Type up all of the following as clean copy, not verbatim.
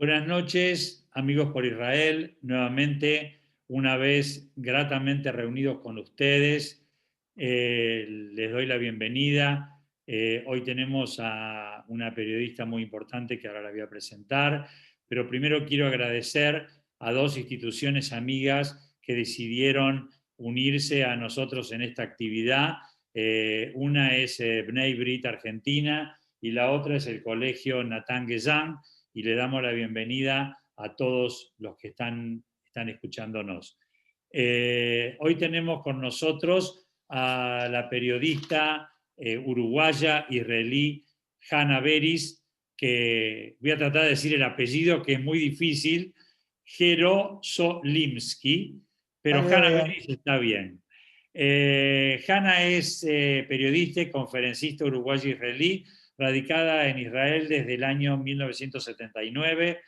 Buenas noches, amigos por Israel. Nuevamente, una vez gratamente reunidos con ustedes, les doy la bienvenida. Hoy tenemos a una periodista muy importante que ahora la voy a presentar, pero primero quiero agradecer a dos instituciones amigas que decidieron unirse a nosotros en esta actividad. Una es Bnei Brit Argentina y la otra es el Colegio Natan Gezan, y le damos la bienvenida a todos los que están escuchándonos. Hoy tenemos con nosotros a la periodista uruguaya israelí Hannah Beris, que voy a tratar de decir el apellido, que es muy difícil, Jerosolimsky, pero Salió Hannah bien. Beris está bien. Hannah es periodista y conferencista uruguaya israelí, radicada en Israel desde el año 1979.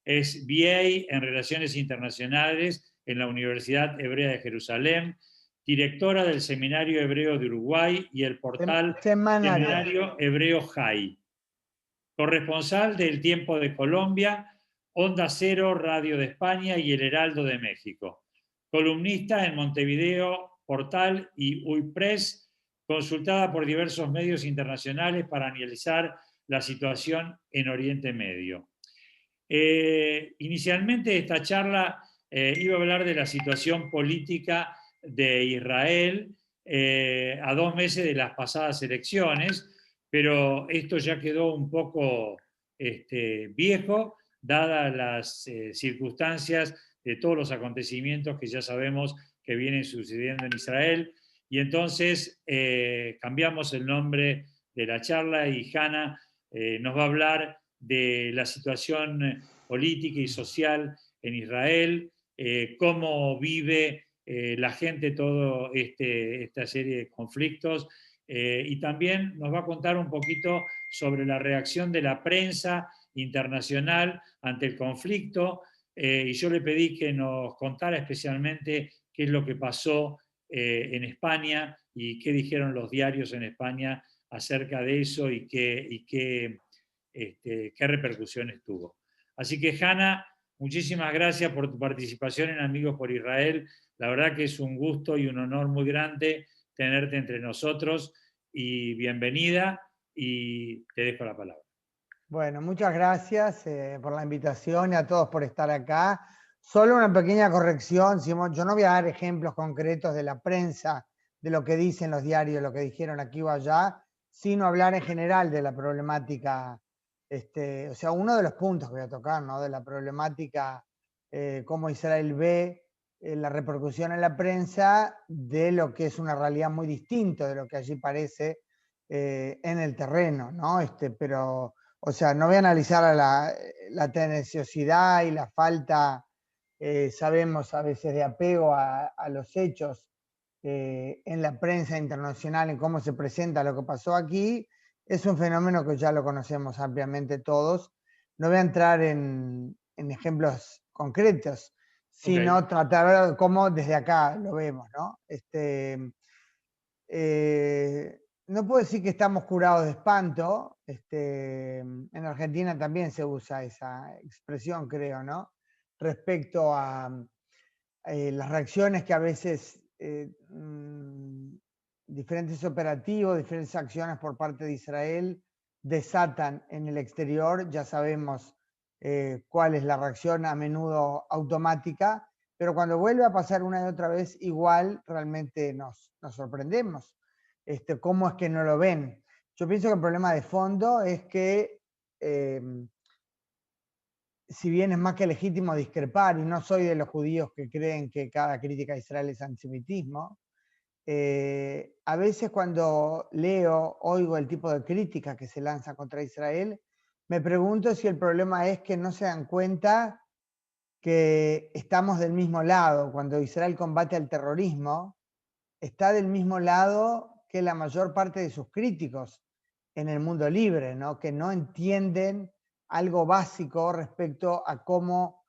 Es BA en Relaciones Internacionales en la Universidad Hebrea de Jerusalén, directora del Seminario Hebreo de Uruguay y el portal Semanario. Seminario Hebreo JAI, corresponsal del Tiempo de Colombia, Onda Cero, Radio de España y El Heraldo de México, columnista en Montevideo Portal y UIPress, consultada por diversos medios internacionales para analizar la situación en Oriente Medio. Inicialmente esta charla iba a hablar de la situación política de Israel a 2 meses de las pasadas elecciones, pero esto ya quedó un poco viejo, dadas las circunstancias de todos los acontecimientos que ya sabemos que vienen sucediendo en Israel. Y entonces cambiamos el nombre de la charla y Hannah nos va a hablar de la situación política y social en Israel, cómo vive la gente toda esta serie de conflictos, y también nos va a contar un poquito sobre la reacción de la prensa internacional ante el conflicto, y yo le pedí que nos contara especialmente qué es lo que pasó en España y qué dijeron los diarios en España acerca de eso y qué repercusiones tuvo. Así que, Hannah, muchísimas gracias por tu participación en Amigos por Israel. La verdad que es un gusto y un honor muy grande tenerte entre nosotros, y bienvenida, y te dejo la palabra. Bueno, muchas gracias por la invitación y a todos por estar acá. Solo una pequeña corrección, Simón. Yo no voy a dar ejemplos concretos de la prensa, de lo que dicen los diarios, lo que dijeron aquí o allá, sino hablar en general de la problemática, o sea, uno de los puntos que voy a tocar, ¿no? De la problemática, cómo Israel ve la repercusión en la prensa de lo que es una realidad muy distinta de lo que allí parece en el terreno, ¿no? Pero o sea, no voy a analizar la tendenciosidad y la falta, sabemos a veces, de apego a los hechos en la prensa internacional, en cómo se presenta lo que pasó aquí. Es un fenómeno que ya lo conocemos ampliamente todos. No voy a entrar en ejemplos concretos, sino Okay. tratar de cómo desde acá lo vemos, ¿no? No puedo decir que estamos curados de espanto. En Argentina también se usa esa expresión, creo, ¿no? Respecto a las reacciones que a veces diferentes operativos, diferentes acciones por parte de Israel desatan en el exterior. Ya sabemos cuál es la reacción, a menudo automática, pero cuando vuelve a pasar una y otra vez igual, realmente nos sorprendemos. ¿Cómo es que no lo ven? Yo pienso que el problema de fondo es que, si bien es más que legítimo discrepar, y no soy de los judíos que creen que cada crítica a Israel es antisemitismo, a veces cuando leo, oigo el tipo de crítica que se lanza contra Israel, me pregunto si el problema es que no se dan cuenta que estamos del mismo lado. Cuando Israel combate al terrorismo, está del mismo lado que la mayor parte de sus críticos en el mundo libre, ¿no? Que no entienden algo básico respecto a cómo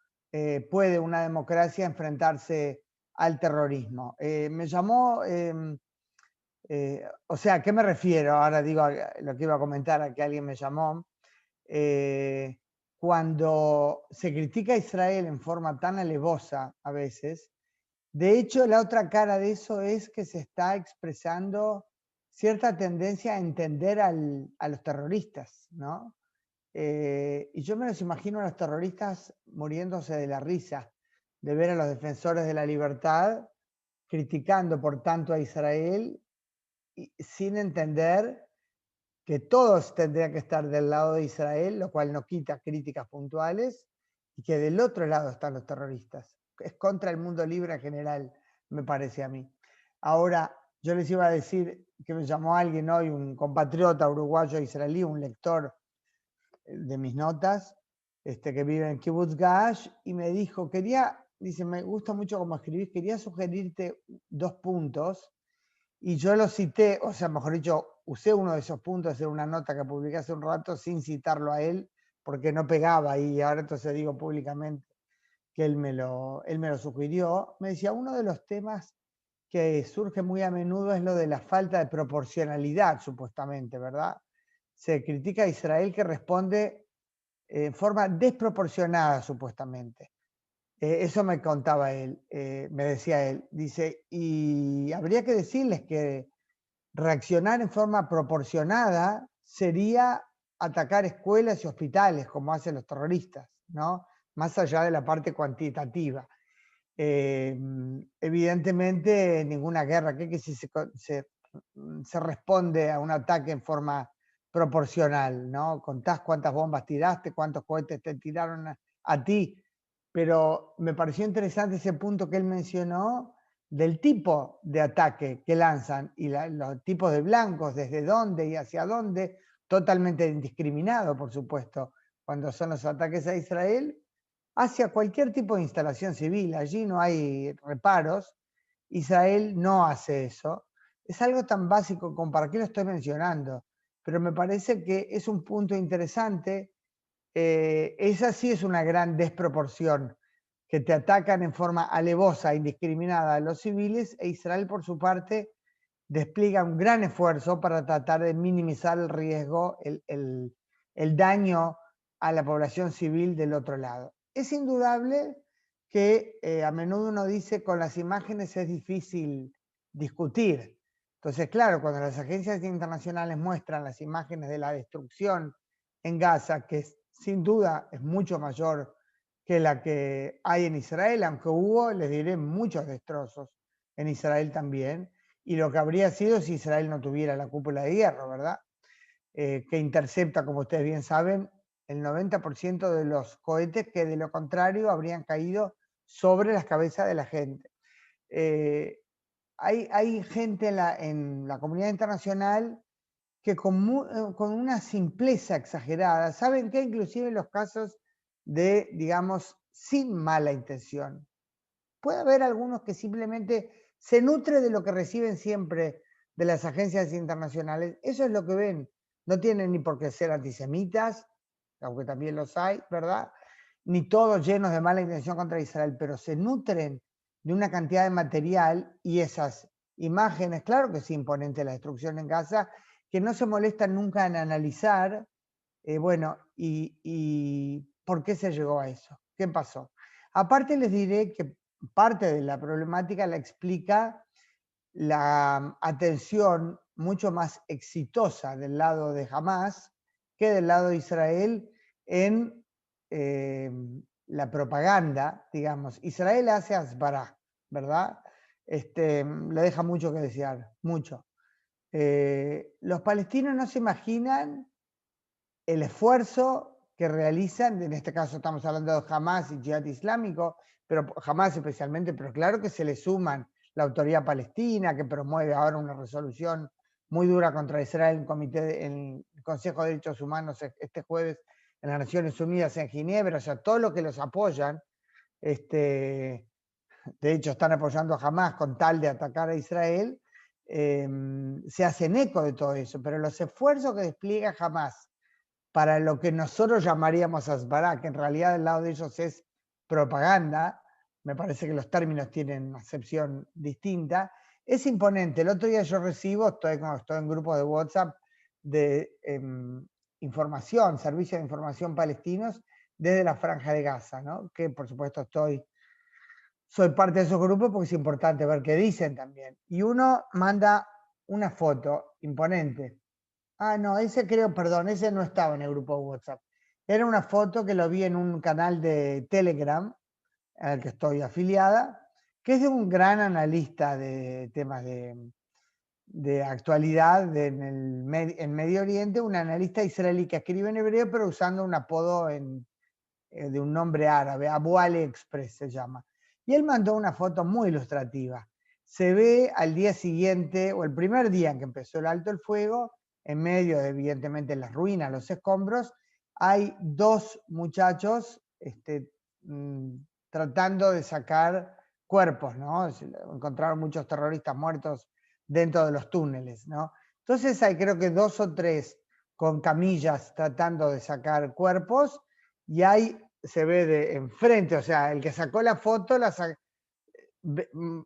puede una democracia enfrentarse al terrorismo. Me llamó, o sea, ¿a qué me refiero? Ahora digo lo que iba a comentar, a que alguien me llamó. cuando se critica a Israel en forma tan alevosa a veces, de hecho la otra cara de eso es que se está expresando cierta tendencia a entender a los terroristas, ¿no? Y yo me los imagino a los terroristas muriéndose de la risa de ver a los defensores de la libertad criticando por tanto a Israel y sin entender que todos tendrían que estar del lado de Israel, lo cual no quita críticas puntuales, y que del otro lado están los terroristas. Es contra el mundo libre en general, me parece a mí. Ahora, yo les iba a decir que me llamó alguien hoy, un compatriota uruguayo israelí, un lector de mis notas, que vive en Kibbutz Gaash, y me dijo, dice, me gusta mucho cómo escribís, quería sugerirte 2 puntos, y yo lo cité, o sea, mejor dicho, usé uno de esos puntos en una nota que publiqué hace un rato sin citarlo a él, porque no pegaba, y ahora entonces digo públicamente que él me lo sugirió. Me decía, uno de los temas que surge muy a menudo es lo de la falta de proporcionalidad, supuestamente, ¿verdad? Se critica a Israel que responde en forma desproporcionada, supuestamente. Eso me contaba él, me decía él. Dice, y habría que decirles que reaccionar en forma proporcionada sería atacar escuelas y hospitales, como hacen los terroristas, ¿no? Más allá de la parte cuantitativa. Evidentemente, ninguna guerra, que si se responde a un ataque en forma proporcional, ¿no? Contás cuántas bombas tiraste, cuántos cohetes te tiraron a ti, pero me pareció interesante ese punto que él mencionó del tipo de ataque que lanzan y los tipos de blancos, desde dónde y hacia dónde, totalmente indiscriminado, por supuesto, cuando son los ataques a Israel, hacia cualquier tipo de instalación civil. Allí no hay reparos. Israel no hace eso. Es algo tan básico como para qué lo estoy mencionando, pero me parece que es un punto interesante. Esa sí es una gran desproporción, que te atacan en forma alevosa, indiscriminada a los civiles, e Israel por su parte despliega un gran esfuerzo para tratar de minimizar el riesgo, el daño a la población civil del otro lado. Es indudable que a menudo uno dice con las imágenes es difícil discutir. Entonces, claro, cuando las agencias internacionales muestran las imágenes de la destrucción en Gaza, que sin duda es mucho mayor que la que hay en Israel, aunque hubo, les diré, muchos destrozos en Israel también, y lo que habría sido si Israel no tuviera la cúpula de hierro, ¿verdad? Que intercepta, como ustedes bien saben, el 90% de los cohetes que de lo contrario habrían caído sobre las cabezas de la gente. Hay gente en la comunidad internacional que con una simpleza exagerada, ¿saben qué? Inclusive en los casos de, digamos, sin mala intención. Puede haber algunos que simplemente se nutren de lo que reciben siempre de las agencias internacionales. Eso es lo que ven. No tienen ni por qué ser antisemitas, aunque también los hay, ¿verdad? Ni todos llenos de mala intención contra Israel, pero se nutren de una cantidad de material y esas imágenes, claro que es imponente la destrucción en Gaza, que no se molestan nunca en analizar, bueno, y por qué se llegó a eso, qué pasó. Aparte les diré que parte de la problemática la explica la atención mucho más exitosa del lado de Hamas que del lado de Israel en la propaganda, digamos. Israel hace asbará, ¿verdad? Le deja mucho que desear, mucho. Los palestinos no se imaginan el esfuerzo que realizan, en este caso estamos hablando de Hamas y Jihad Islámico, pero Hamas especialmente, pero claro que se le suman la autoridad palestina, que promueve ahora una resolución muy dura contra Israel en el Consejo de Derechos Humanos este jueves en las Naciones Unidas en Ginebra, o sea, todo lo que los apoyan, de hecho están apoyando a Hamas con tal de atacar a Israel, se hacen eco de todo eso, pero los esfuerzos que despliega Hamas para lo que nosotros llamaríamos asbará, que en realidad del lado de ellos es propaganda, me parece que los términos tienen una acepción distinta, es imponente. El otro día yo recibo, estoy en grupos de WhatsApp de información, servicios de información palestinos, desde la Franja de Gaza, ¿no? Que por supuesto soy parte de esos grupos porque es importante ver qué dicen también. Y uno manda una foto imponente. Ah, no, ese creo, perdón, ese no estaba en el grupo de WhatsApp. Era una foto que lo vi en un canal de Telegram al que estoy afiliada, que es de un gran analista de temas de actualidad en Medio Oriente, un analista israelí que escribe en hebreo, pero usando un apodo de un nombre árabe, Abu Ali Express se llama. Y él mandó una foto muy ilustrativa. Se ve al día siguiente, o el primer día en que empezó el alto el fuego, en medio de, evidentemente, las ruinas, los escombros, hay dos muchachos tratando de sacar cuerpos, ¿no? Encontraron muchos terroristas muertos dentro de los túneles, ¿no? Entonces hay creo que 2 o 3 con camillas tratando de sacar cuerpos y hay, se ve de enfrente, o sea, el que sacó la foto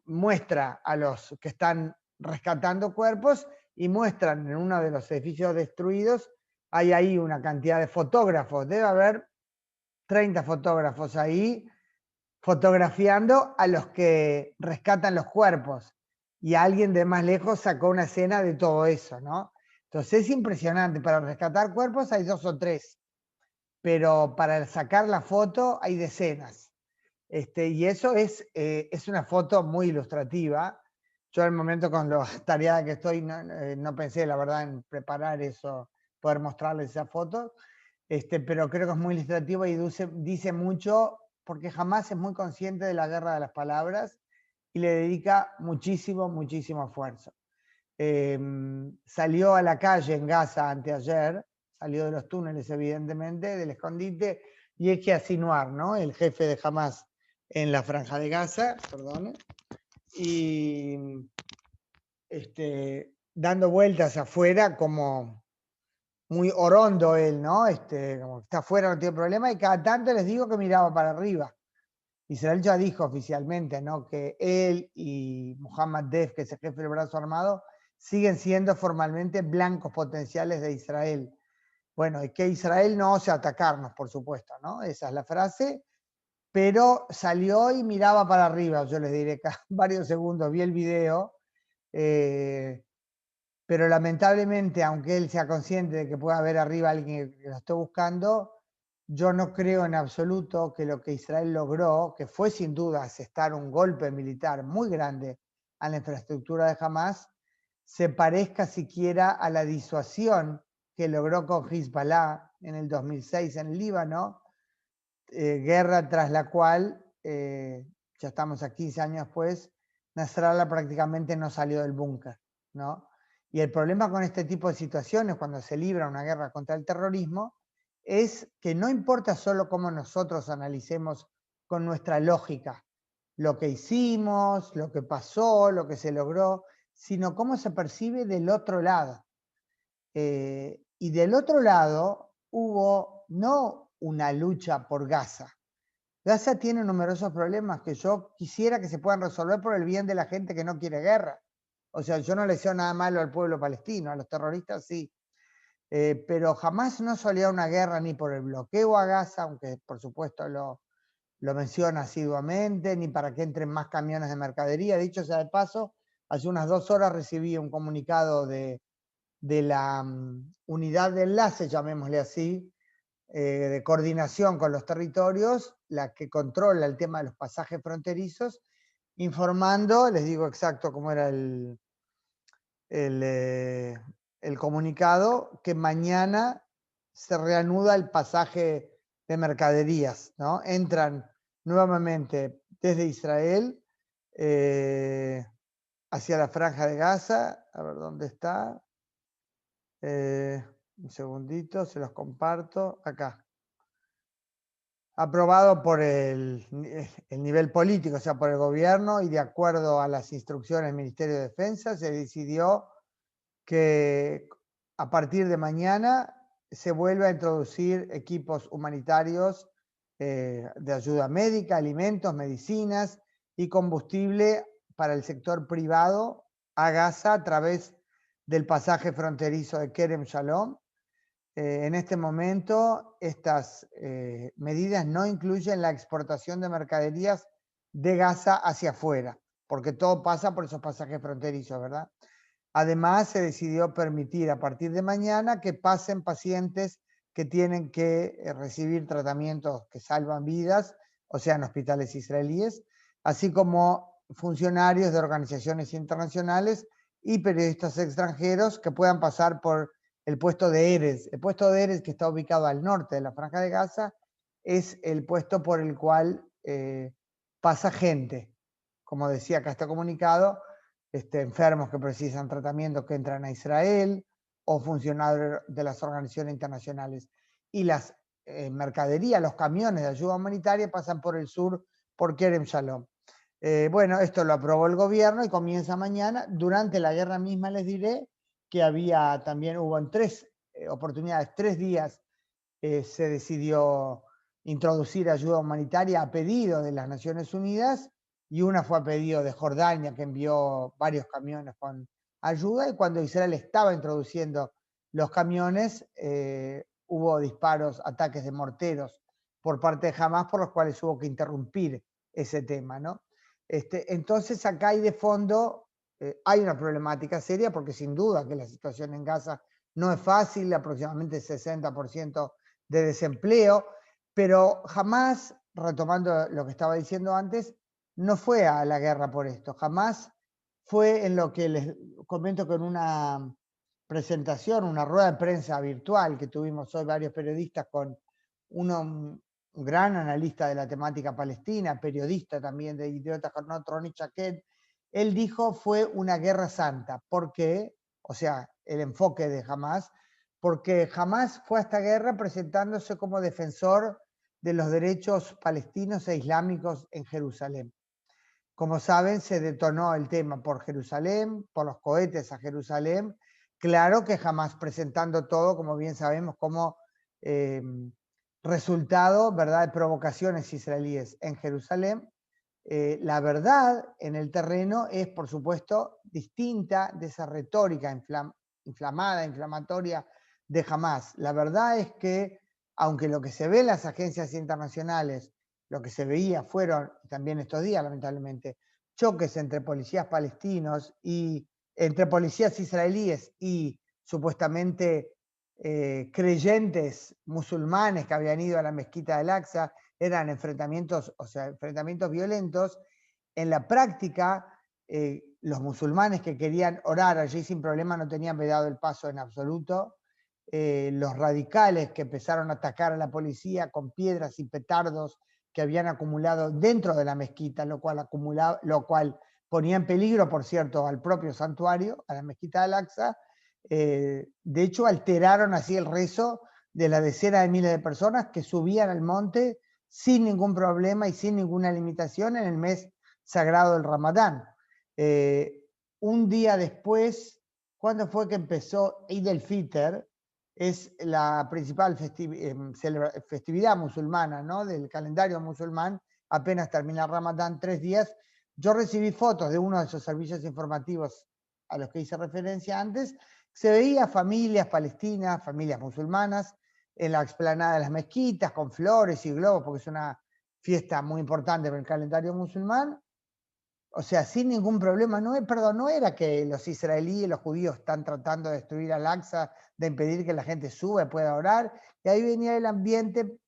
muestra a los que están rescatando cuerpos y muestran en uno de los edificios destruidos, hay ahí una cantidad de fotógrafos, debe haber 30 fotógrafos ahí fotografiando a los que rescatan los cuerpos. Y alguien de más lejos sacó una escena de todo eso, ¿no? Entonces es impresionante, para rescatar cuerpos hay 2 o 3, pero para sacar la foto hay decenas. Y eso es una foto muy ilustrativa. Yo en el momento con lo tareada que estoy no pensé, la verdad, en preparar eso, poder mostrarles esa foto, pero creo que es muy ilustrativo y dice mucho, porque jamás es muy consciente de la guerra de las palabras y le dedica muchísimo, muchísimo esfuerzo. Salió a la calle en Gaza anteayer, salió de los túneles evidentemente, del escondite, y es que Sinwar, ¿no? El jefe de Hamas en la Franja de Gaza, perdón, y dando vueltas afuera como muy orondo él, ¿no? Como que está afuera, no tiene problema, y cada tanto les digo que miraba para arriba. Israel ya dijo oficialmente, ¿no? Que él y Mohammad Def, que es el jefe del brazo armado, siguen siendo formalmente blancos potenciales de Israel. Bueno, y que Israel no ose atacarnos, por supuesto, ¿no? Esa es la frase, pero salió y miraba para arriba, yo les diré, cada varios segundos vi el video, pero lamentablemente, aunque él sea consciente de que pueda haber arriba alguien que lo esté buscando, yo no creo en absoluto que lo que Israel logró, que fue sin duda asestar un golpe militar muy grande a la infraestructura de Hamas, se parezca siquiera a la disuasión que logró con Hezbollah en el 2006 en el Líbano, guerra tras la cual, ya estamos a 15 años después, Nasrallah prácticamente no salió del búnker, ¿no? Y el problema con este tipo de situaciones, cuando se libra una guerra contra el terrorismo, es que no importa solo cómo nosotros analicemos con nuestra lógica lo que hicimos, lo que pasó, lo que se logró, sino cómo se percibe del otro lado. Y del otro lado hubo no una lucha por Gaza. Gaza tiene numerosos problemas que yo quisiera que se puedan resolver por el bien de la gente que no quiere guerra. O sea, yo no le deseo nada malo al pueblo palestino, a los terroristas sí. Pero jamás no solía una guerra ni por el bloqueo a Gaza, aunque por supuesto lo menciona asiduamente, ni para que entren más camiones de mercadería. Dicho sea de paso, hace unas 2 horas recibí un comunicado de la unidad de enlace, llamémosle así, de coordinación con los territorios, la que controla el tema de los pasajes fronterizos, informando, les digo exacto cómo era el comunicado, que mañana se reanuda el pasaje de mercaderías, ¿no? Entran nuevamente desde Israel hacia la Franja de Gaza, a ver dónde está, un segundito, se los comparto, acá. Aprobado por el nivel político, o sea, por el gobierno, y de acuerdo a las instrucciones del Ministerio de Defensa, se decidió que a partir de mañana se vuelve a introducir equipos humanitarios de ayuda médica, alimentos, medicinas y combustible para el sector privado a Gaza a través del pasaje fronterizo de Kerem Shalom. En este momento, estas medidas no incluyen la exportación de mercaderías de Gaza hacia afuera, porque todo pasa por esos pasajes fronterizos, ¿verdad? Además, se decidió permitir a partir de mañana que pasen pacientes que tienen que recibir tratamientos que salvan vidas, o sea, en hospitales israelíes, así como funcionarios de organizaciones internacionales y periodistas extranjeros que puedan pasar por el puesto de Erez. El puesto de Erez, que está ubicado al norte de la Franja de Gaza, es el puesto por el cual pasa gente. Como decía acá está comunicado, enfermos que precisan tratamiento que entran a Israel o funcionarios de las organizaciones internacionales. Y las mercaderías, los camiones de ayuda humanitaria pasan por el sur, por Kerem Shalom. Bueno, esto lo aprobó el gobierno y comienza mañana. Durante la guerra misma les diré que hubo en 3 oportunidades, 3 días, se decidió introducir ayuda humanitaria a pedido de las Naciones Unidas, y una fue a pedido de Jordania, que envió varios camiones con ayuda, y cuando Israel estaba introduciendo los camiones, hubo disparos, ataques de morteros por parte de Hamas, por los cuales hubo que interrumpir ese tema, ¿no? Entonces acá hay de fondo, hay una problemática seria, porque sin duda que la situación en Gaza no es fácil, aproximadamente el 60% de desempleo, pero jamás, retomando lo que estaba diciendo antes, no fue a la guerra por esto, jamás fue en lo que les comento con una presentación, una rueda de prensa virtual que tuvimos hoy varios periodistas con un gran analista de la temática palestina, periodista también de Idiotas Carnot, Ronnie Chaquet. Él dijo fue una guerra santa. ¿Por qué? O sea, el enfoque de Hamas, porque jamás fue a esta guerra presentándose como defensor de los derechos palestinos e islámicos en Jerusalén. Como saben, se detonó el tema por Jerusalén, por los cohetes a Jerusalén. Claro que jamás presentando todo, como bien sabemos, como resultado, ¿verdad?, de provocaciones israelíes en Jerusalén. La verdad en el terreno es, por supuesto, distinta de esa retórica inflamada, inflamatoria de Hamas. La verdad es que, aunque lo que se ve en las agencias internacionales, lo que se veía fueron, también estos días lamentablemente, choques entre policías palestinos y entre policías israelíes y supuestamente creyentes musulmanes que habían ido a la mezquita del Aqsa, eran enfrentamientos, o sea, enfrentamientos violentos. En la práctica, los musulmanes que querían orar allí sin problema no tenían vedado el paso en absoluto. Los radicales que empezaron a atacar a la policía con piedras y petardos que habían acumulado dentro de la mezquita, lo cual ponía en peligro, por cierto, al propio santuario, a la mezquita del Aqsa. De hecho, alteraron así el rezo de la decena de miles de personas que subían al monte sin ningún problema y sin ninguna limitación en el mes sagrado del Ramadán. Un día después, ¿cuándo fue que empezó Eid el-Fitr? Es la principal festividad musulmana, ¿no?, del calendario musulmán. Apenas termina el Ramadán, 3 días. Yo recibí fotos de uno de esos servicios informativos a los que hice referencia antes. Se veía familias palestinas, familias musulmanas, en la explanada de las mezquitas, con flores y globos, porque es una fiesta muy importante para el calendario musulmán. O sea, sin ningún problema. No era que los israelíes, los judíos están tratando de destruir al-Aqsa, de impedir que la gente suba y pueda orar. Y ahí venía el ambiente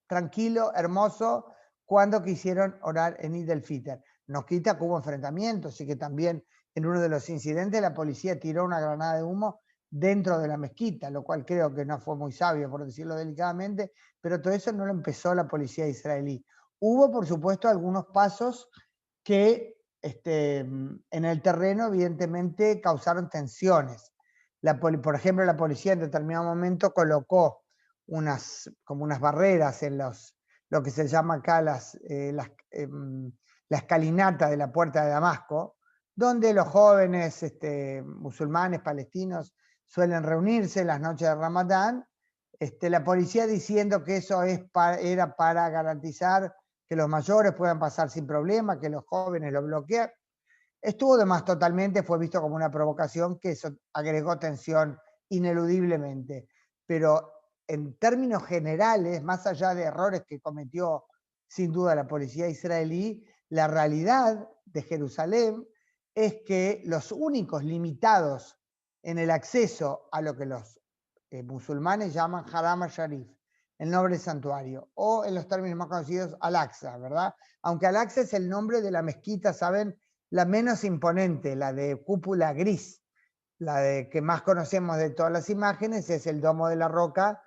tranquilo, hermoso, cuando quisieron orar en Eid el-Fitr. Nos quita que hubo enfrentamientos y que también en uno de los incidentes la policía tiró una granada de humo dentro de la mezquita, lo cual creo que no fue muy sabio, por decirlo delicadamente, pero todo eso no lo empezó la policía israelí. Hubo, por supuesto, algunos pasos que en el terreno evidentemente causaron tensiones. Por ejemplo, la policía en determinado momento colocó como unas barreras en lo que se llama acá la escalinata de la puerta de Damasco, donde los jóvenes musulmanes, palestinos, suelen reunirse en las noches de Ramadán. La policía diciendo que eso era para garantizar que los mayores puedan pasar sin problema, que los jóvenes lo bloquean. Estuvo de más totalmente, fue visto como una provocación que eso agregó tensión ineludiblemente. pero en términos generales, más allá de errores que cometió sin duda la policía israelí, la realidad de Jerusalén es que los únicos limitados en el acceso a lo que los musulmanes llaman Haram al-Sharif, el nombre del santuario, o en los términos más conocidos, Al-Aqsa, ¿verdad? Aunque Al-Aqsa es el nombre de la mezquita, ¿saben? La menos imponente, la de cúpula gris, la de que más conocemos de todas las imágenes, es el Domo de la Roca,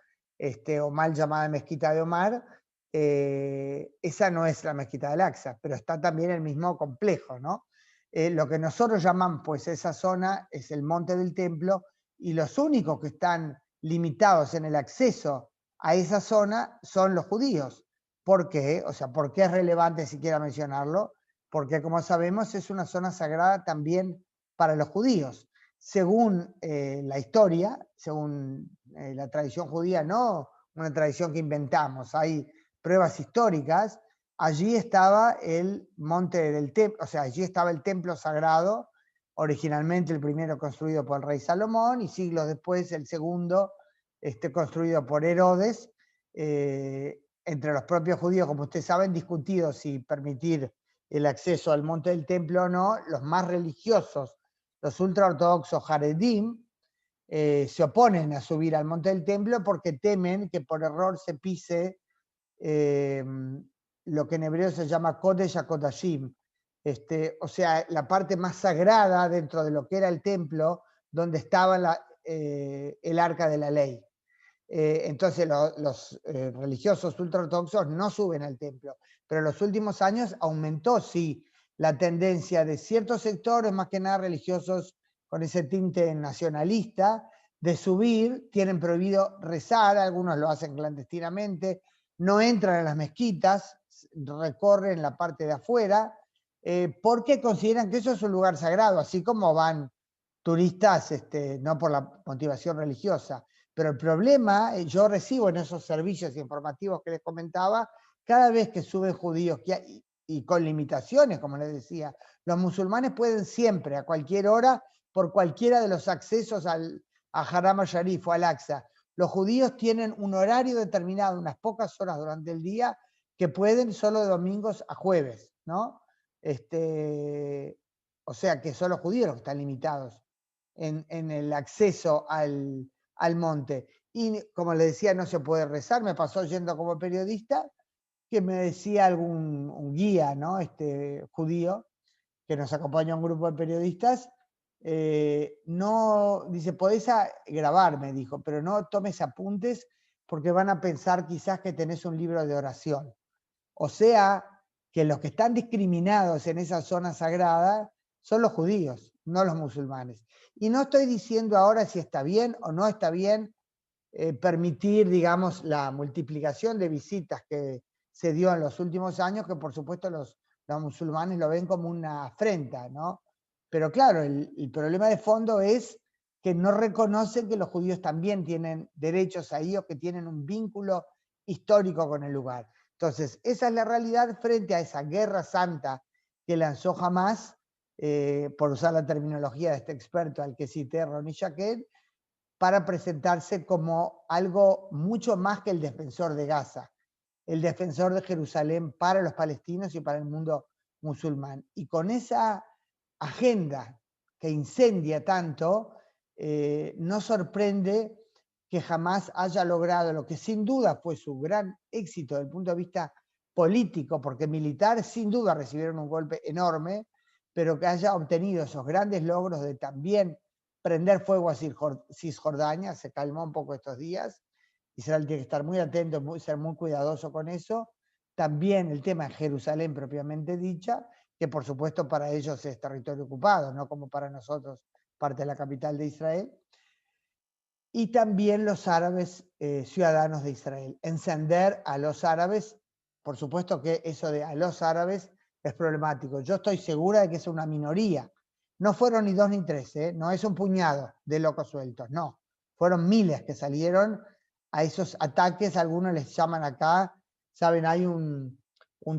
o mal llamada Mezquita de Omar. Esa no es la Mezquita de Al-Aqsa, pero está también el mismo complejo, ¿no? Lo que nosotros llamamos, pues, esa zona es el Monte del Templo, y los únicos que están limitados en el acceso a esa zona son los judíos. ¿Por qué? O sea, ¿por qué es relevante siquiera mencionarlo? Porque, como sabemos, es una zona sagrada también para los judíos. Según la historia, según la tradición judía, no una tradición que inventamos, hay pruebas históricas, allí estaba el monte del templo, o sea, allí estaba el templo sagrado, originalmente el primero construido por el rey Salomón, y siglos después el segundo construido por Herodes. Entre los propios judíos, como ustedes saben, discutido si permitir el acceso al monte del templo o no. Los más religiosos, los ultraortodoxos Haredim, se oponen a subir al monte del templo porque temen que por error se pise lo que en hebreo se llama Kodesh HaKodashim, o sea, la parte más sagrada dentro de lo que era el templo, donde estaba el arca de la ley. Entonces los religiosos ultraortodoxos no suben al templo, pero en los últimos años aumentó, sí, la tendencia de ciertos sectores, más que nada religiosos con ese tinte nacionalista, de subir. Tienen prohibido rezar, algunos lo hacen clandestinamente, no entran a las mezquitas, recorren la parte de afuera, porque consideran que eso es un lugar sagrado, así como van turistas, no por la motivación religiosa. Pero el problema, yo recibo en esos servicios informativos que les comentaba, cada vez que suben judíos, y con limitaciones, como les decía, los musulmanes pueden siempre, a cualquier hora, por cualquiera de los accesos a Haram al-Sharif o al-Aqsa. Los judíos tienen un horario determinado, unas pocas horas durante el día, que pueden solo de domingos a jueves, ¿no? O sea que son los judíos los que están limitados en el acceso al monte. Y como le decía, no se puede rezar. Me pasó yendo como periodista que me decía un guía, ¿no? Judío, que nos acompaña a un grupo de periodistas, no, dice, podés grabar, me dijo, pero no tomes apuntes porque van a pensar quizás que tenés un libro de oración. O sea, que los que están discriminados en esa zona sagrada son los judíos, no los musulmanes. Y no estoy diciendo ahora si está bien o no está bien permitir, digamos, la multiplicación de visitas que se dio en los últimos años, que por supuesto los musulmanes lo ven como una afrenta, ¿no? Pero claro, el problema de fondo es que no reconocen que los judíos también tienen derechos ahí, o que tienen un vínculo histórico con el lugar. Entonces, esa es la realidad frente a esa guerra santa que lanzó Hamás, por usar la terminología de este experto al que cité, Ronnie Jaquet, para presentarse como algo mucho más que el defensor de Gaza, el defensor de Jerusalén para los palestinos y para el mundo musulmán. Y con esa agenda que incendia tanto, no sorprende que jamás haya logrado lo que sin duda fue su gran éxito desde el punto de vista político, porque militar sin duda recibieron un golpe enorme, pero que haya obtenido esos grandes logros de también prender fuego a Cisjordania. Se calmó un poco estos días. Israel tiene que estar muy atento, ser muy cuidadoso con eso. También el tema de Jerusalén propiamente dicha, que por supuesto para ellos es territorio ocupado, no como para nosotros parte de la capital de Israel. Y también los árabes ciudadanos de Israel. Encender a los árabes, por supuesto que eso de a los árabes es problemático. Yo estoy segura de que es una minoría. No fueron ni 2 ni 3, no es un puñado de locos sueltos, no. Fueron miles que salieron a esos ataques. Algunos les llaman acá, saben, hay un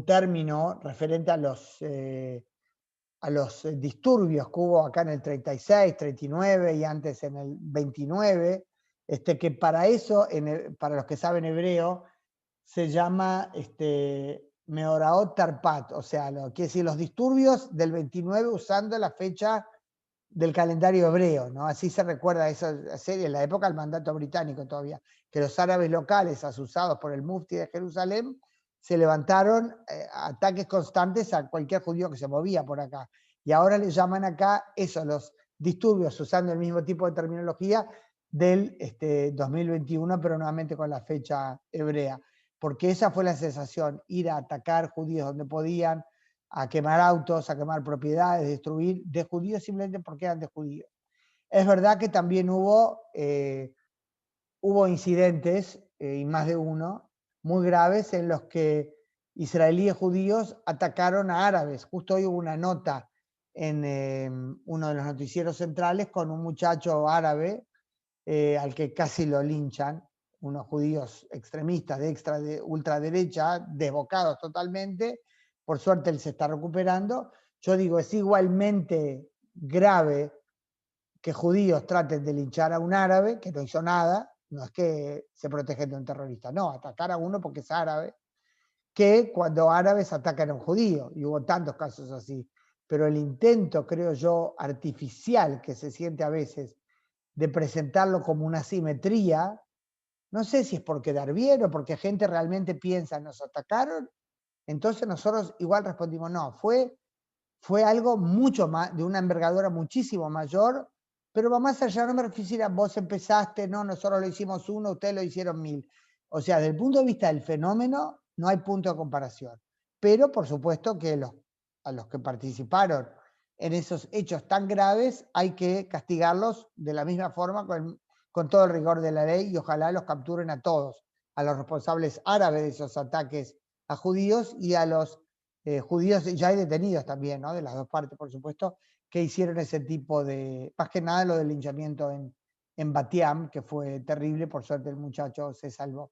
término referente a los disturbios que hubo acá en el 36, 39 y antes en el 29, que para eso, para los que saben hebreo, se llama Meoraot Tarpat, o sea, quiere decir los disturbios del 29 usando la fecha del calendario hebreo, ¿no? Así se recuerda esa serie, en la época del mandato británico todavía, que los árabes locales, asusados por el mufti de Jerusalén, se levantaron ataques constantes a cualquier judío que se movía por acá. Y ahora le llaman acá eso, los disturbios, usando el mismo tipo de terminología del 2021, pero nuevamente con la fecha hebrea. Porque esa fue la sensación, ir a atacar judíos donde podían, a quemar autos, a quemar propiedades, destruir de judíos simplemente porque eran de judíos. Es verdad que también hubo incidentes, y más de uno, muy graves en los que israelíes judíos atacaron a árabes. Justo hoy hubo una nota en uno de los noticieros centrales con un muchacho árabe al que casi lo linchan, unos judíos extremistas de ultraderecha, desbocados totalmente. Por suerte él se está recuperando. Yo digo, es igualmente grave que judíos traten de linchar a un árabe que no hizo nada, no es que se protegen de un terrorista, no, atacar a uno porque es árabe, que cuando árabes atacan a un judío, y hubo tantos casos así. Pero el intento, creo yo, artificial que se siente a veces de presentarlo como una simetría, no sé si es por quedar bien o porque gente realmente piensa, nos atacaron, entonces nosotros igual respondimos, no, fue algo mucho más, de una envergadura muchísimo mayor, pero va más allá, no me refiero a vos empezaste, no, nosotros lo hicimos uno, ustedes lo hicieron 1000. O sea, desde el punto de vista del fenómeno, no hay punto de comparación. Pero por supuesto que a los que participaron en esos hechos tan graves hay que castigarlos de la misma forma, con todo el rigor de la ley, y ojalá los capturen a todos, a los responsables árabes de esos ataques a judíos y a los judíos, ya hay detenidos también, ¿no? De las dos partes, por supuesto, que hicieron ese tipo de, más que nada lo del linchamiento en Batiam, que fue terrible, por suerte el muchacho se salvó.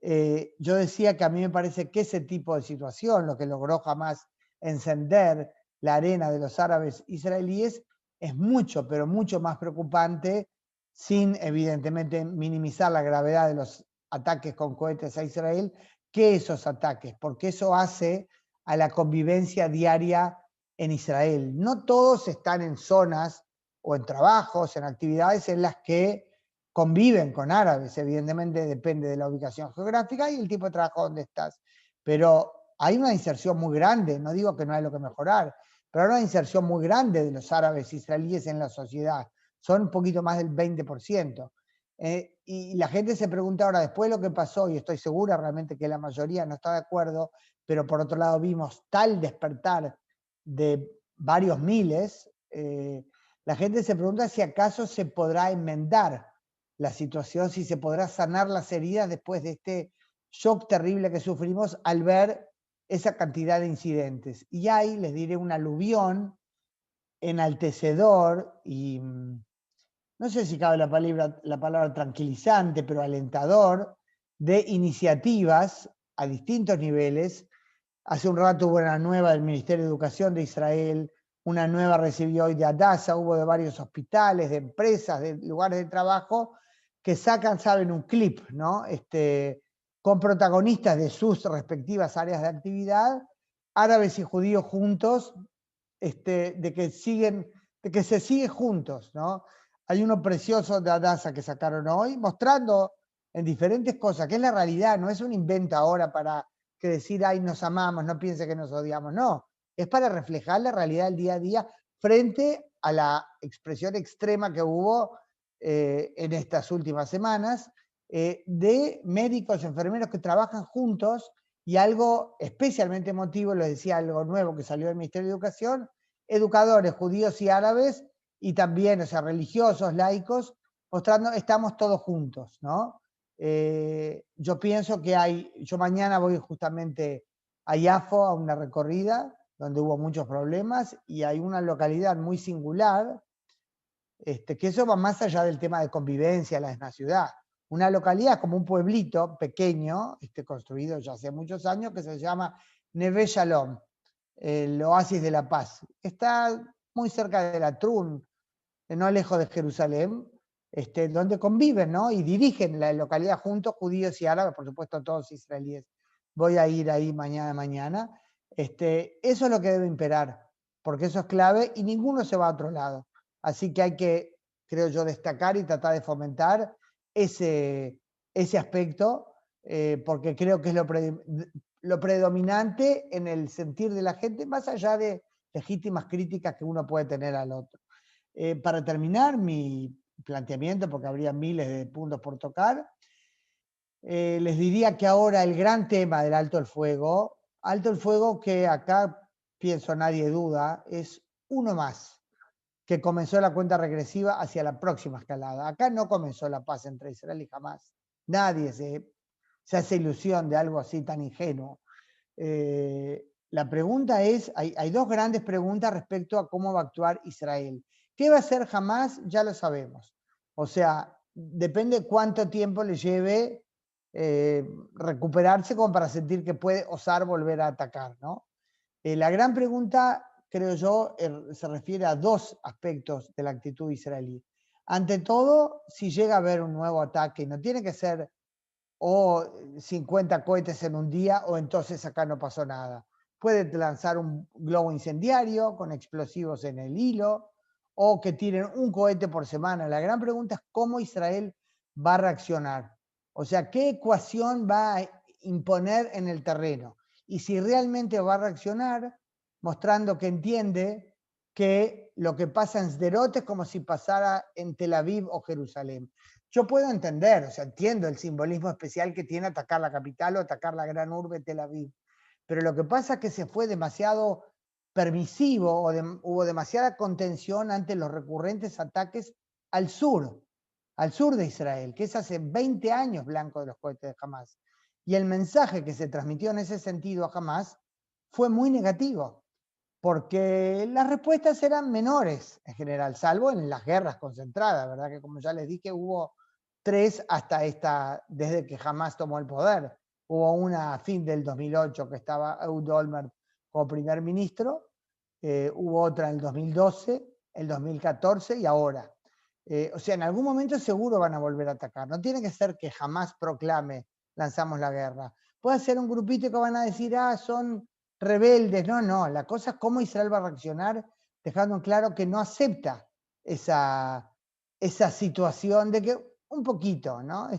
Yo decía que a mí me parece que ese tipo de situación, lo que logró jamás encender la arena de los árabes israelíes, es mucho, pero mucho más preocupante, sin evidentemente minimizar la gravedad de los ataques con cohetes a Israel, que esos ataques, porque eso hace a la convivencia diaria en Israel. No todos están en zonas o en trabajos, en actividades en las que conviven con árabes, evidentemente depende de la ubicación geográfica y el tipo de trabajo donde estás. Pero hay una inserción muy grande, no digo que no hay lo que mejorar, pero hay una inserción muy grande de los árabes israelíes en la sociedad. Son un poquito más del 20%. Y la gente se pregunta ahora, después de lo que pasó, y estoy segura realmente que la mayoría no está de acuerdo, pero por otro lado vimos tal despertar de varios miles, la gente se pregunta si acaso se podrá enmendar la situación, si se podrá sanar las heridas después de este shock terrible que sufrimos al ver esa cantidad de incidentes. Y hay, les diré, un aluvión enaltecedor y no sé si cabe la palabra tranquilizante, pero alentador, de iniciativas a distintos niveles. Hace un rato hubo una nueva del Ministerio de Educación de Israel, una nueva recibió hoy de Hadassah, hubo de varios hospitales, de empresas, de lugares de trabajo, que sacan, saben, un clip, ¿no? Con protagonistas de sus respectivas áreas de actividad, árabes y judíos juntos, de que se sigue juntos, ¿no? Hay uno precioso de Hadassah que sacaron hoy, mostrando en diferentes cosas, que es la realidad, no es un invento ahora para que decir, ay, nos amamos, no piense que nos odiamos, no, es para reflejar la realidad del día a día frente a la expresión extrema que hubo en estas últimas semanas de médicos, enfermeros que trabajan juntos, y algo especialmente emotivo, les decía, algo nuevo que salió del Ministerio de Educación, educadores judíos y árabes, y también, o sea, religiosos, laicos, mostrando, estamos todos juntos, ¿no? Yo pienso que yo mañana voy justamente a Yafo a una recorrida donde hubo muchos problemas, y hay una localidad muy singular, que eso va más allá del tema de convivencia, la misma ciudad. Una localidad como un pueblito pequeño, construido ya hace muchos años, que se llama Neve Shalom, el oasis de la paz. Está muy cerca de la Trun, no lejos de Jerusalén, donde conviven, ¿no? Y dirigen la localidad juntos, judíos y árabes, por supuesto todos israelíes. Voy a ir ahí mañana. Eso es lo que debe imperar, porque eso es clave y ninguno se va a otro lado. Así que hay que, creo yo, destacar y tratar de fomentar ese aspecto, porque creo que es lo predominante en el sentir de la gente, más allá de legítimas críticas que uno puede tener al otro. Para terminar mi planteamiento, porque habría miles de puntos por tocar, les diría que ahora el gran tema del alto el fuego que acá pienso nadie duda, es uno más, que comenzó la cuenta regresiva hacia la próxima escalada. Acá no comenzó la paz entre Israel y Hamás. Nadie se hace ilusión de algo así tan ingenuo. La pregunta es, hay dos grandes preguntas respecto a cómo va a actuar Israel. ¿Qué va a hacer Hamás? Ya lo sabemos. O sea, depende cuánto tiempo le lleve recuperarse como para sentir que puede osar volver a atacar, ¿no? La gran pregunta, creo yo, se refiere a dos aspectos de la actitud israelí. Ante todo, si llega a haber un nuevo ataque, no tiene que ser o 50 cohetes en un día o entonces acá no pasó nada. Puede lanzar un globo incendiario con explosivos en el hilo o que tiren un cohete por semana. La gran pregunta es cómo Israel va a reaccionar. O sea, ¿qué ecuación va a imponer en el terreno? Y si realmente va a reaccionar mostrando que entiende que lo que pasa en Sderot es como si pasara en Tel Aviv o Jerusalén. Yo puedo entender, o sea, entiendo el simbolismo especial que tiene atacar la capital o atacar la gran urbe Tel Aviv, pero lo que pasa es que se fue demasiado permisivo o hubo demasiada contención ante los recurrentes ataques al sur de Israel, que es hace 20 años blanco de los cohetes de Hamas. Y el mensaje que se transmitió en ese sentido a Hamas fue muy negativo, porque las respuestas eran menores en general, salvo en las guerras concentradas, ¿verdad? Que como ya les dije, hubo 3 hasta desde que Hamas tomó el poder. Hubo una a fin del 2008 que estaba Ehud Olmert como primer ministro, hubo otra en el 2012, el 2014 y ahora. O sea, en algún momento seguro van a volver a atacar. No tiene que ser que Hamas proclame lanzamos la guerra. Puede ser un grupito que van a decir, son rebeldes. No, la cosa es cómo Israel va a reaccionar, dejando en claro que no acepta esa situación de que un poquito, ¿no?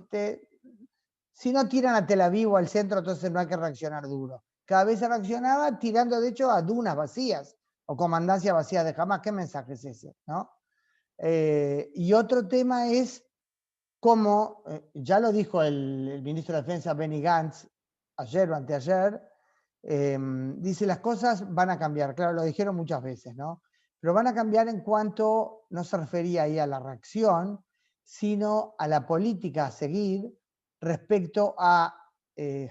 Si no tiran a Tel Aviv o al centro, entonces no hay que reaccionar duro. Cada vez se reaccionaba tirando, de hecho, a dunas vacías o comandancias vacías de Hamas. ¿Qué mensaje es ese? ¿No? Y otro tema es cómo, ya lo dijo el ministro de Defensa Benny Gantz ayer o anteayer, dice las cosas van a cambiar. Claro, lo dijeron muchas veces, ¿no? Pero van a cambiar en cuanto no se refería ahí a la reacción, sino a la política a seguir respecto a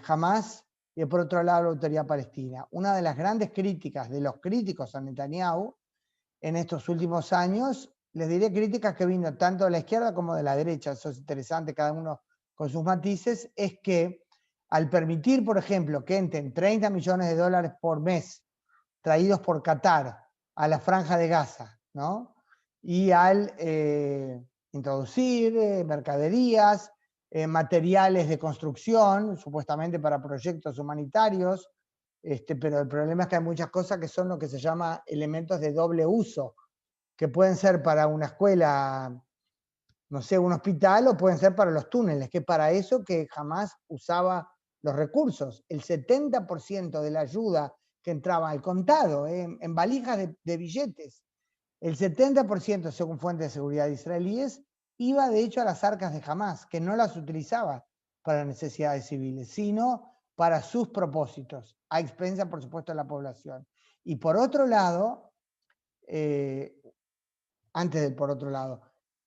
Hamas y por otro lado la autoridad palestina. Una de las grandes críticas de los críticos a Netanyahu en estos últimos años, les diré críticas que vino tanto de la izquierda como de la derecha, eso es interesante, cada uno con sus matices, es que al permitir, por ejemplo, que entren 30 millones de dólares por mes traídos por Qatar a la franja de Gaza, ¿no? Y al introducir mercaderías, materiales de construcción, supuestamente para proyectos humanitarios, pero el problema es que hay muchas cosas que son lo que se llama elementos de doble uso, que pueden ser para una escuela, no sé, un hospital, o pueden ser para los túneles, que para eso que jamás usaba los recursos. El 70% de la ayuda que entraba al contado, en valijas de billetes, el 70%, según fuentes de seguridad israelíes, iba de hecho a las arcas de Hamas, que no las utilizaba para necesidades civiles, sino para sus propósitos, a expensas, por supuesto, de la población. Y por otro lado, antes del por otro lado,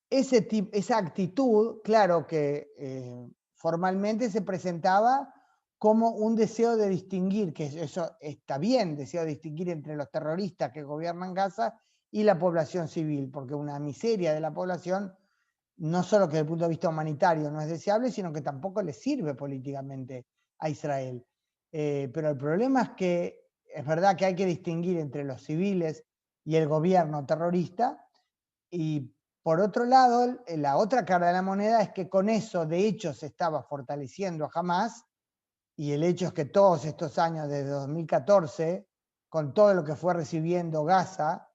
esa actitud, claro que formalmente se presentaba como un deseo de distinguir, que eso está bien, deseo de distinguir entre los terroristas que gobiernan Gaza y la población civil, porque una miseria de la población, no solo que desde el punto de vista humanitario no es deseable, sino que tampoco le sirve políticamente a Israel. Pero el problema es que es verdad que hay que distinguir entre los civiles y el gobierno terrorista, y Por otro lado, la otra cara de la moneda es que con eso, de hecho, se estaba fortaleciendo a Hamás, y el hecho es que todos estos años, desde 2014, con todo lo que fue recibiendo Gaza,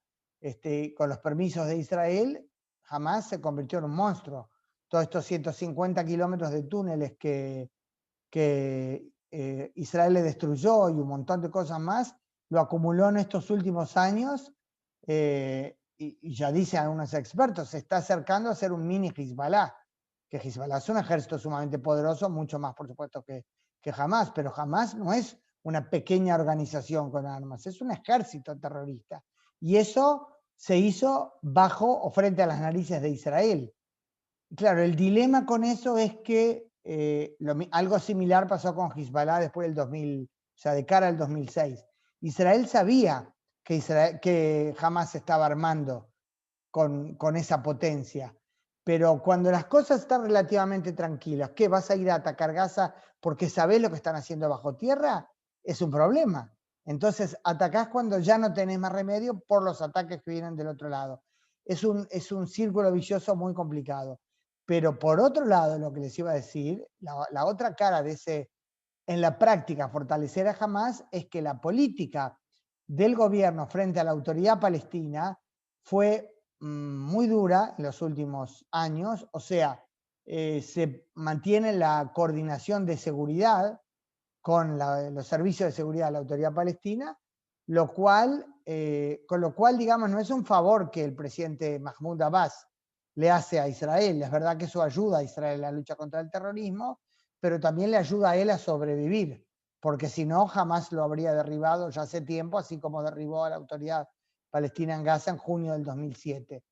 con los permisos de Israel, Hamás se convirtió en un monstruo. Todos estos 150 kilómetros de túneles que Israel le destruyó y un montón de cosas más, lo acumuló en estos últimos años, y ya dicen algunos expertos, se está acercando a ser un mini Hezbollah, que Hezbollah es un ejército sumamente poderoso, mucho más por supuesto que Hamás, pero Hamás no es una pequeña organización con armas, es un ejército terrorista. Y eso se hizo bajo o frente a las narices de Israel. Claro, el dilema con eso es que algo similar pasó con Hezbollah después del 2000, o sea, de cara al 2006. Israel sabía que Hamas se estaba armando con esa potencia, pero cuando las cosas están relativamente tranquilas, ¿qué? ¿Vas a ir a atacar Gaza porque sabés lo que están haciendo bajo tierra? Es un problema. Entonces atacás cuando ya no tenés más remedio por los ataques que vienen del otro lado. Es un círculo vicioso muy complicado. Pero por otro lado, lo que les iba a decir, la otra cara de ese, en la práctica, fortalecer a Hamas, es que la política del gobierno frente a la autoridad palestina fue muy dura en los últimos años, o sea, se mantiene la coordinación de seguridad con los servicios de seguridad de la autoridad palestina, con lo cual, digamos, no es un favor que el presidente Mahmoud Abbas le hace a Israel. Es verdad que eso ayuda a Israel en la lucha contra el terrorismo, pero también le ayuda a él a sobrevivir, porque si no, jamás lo habría derribado ya hace tiempo, así como derribó a la autoridad palestina en Gaza en junio del 2007.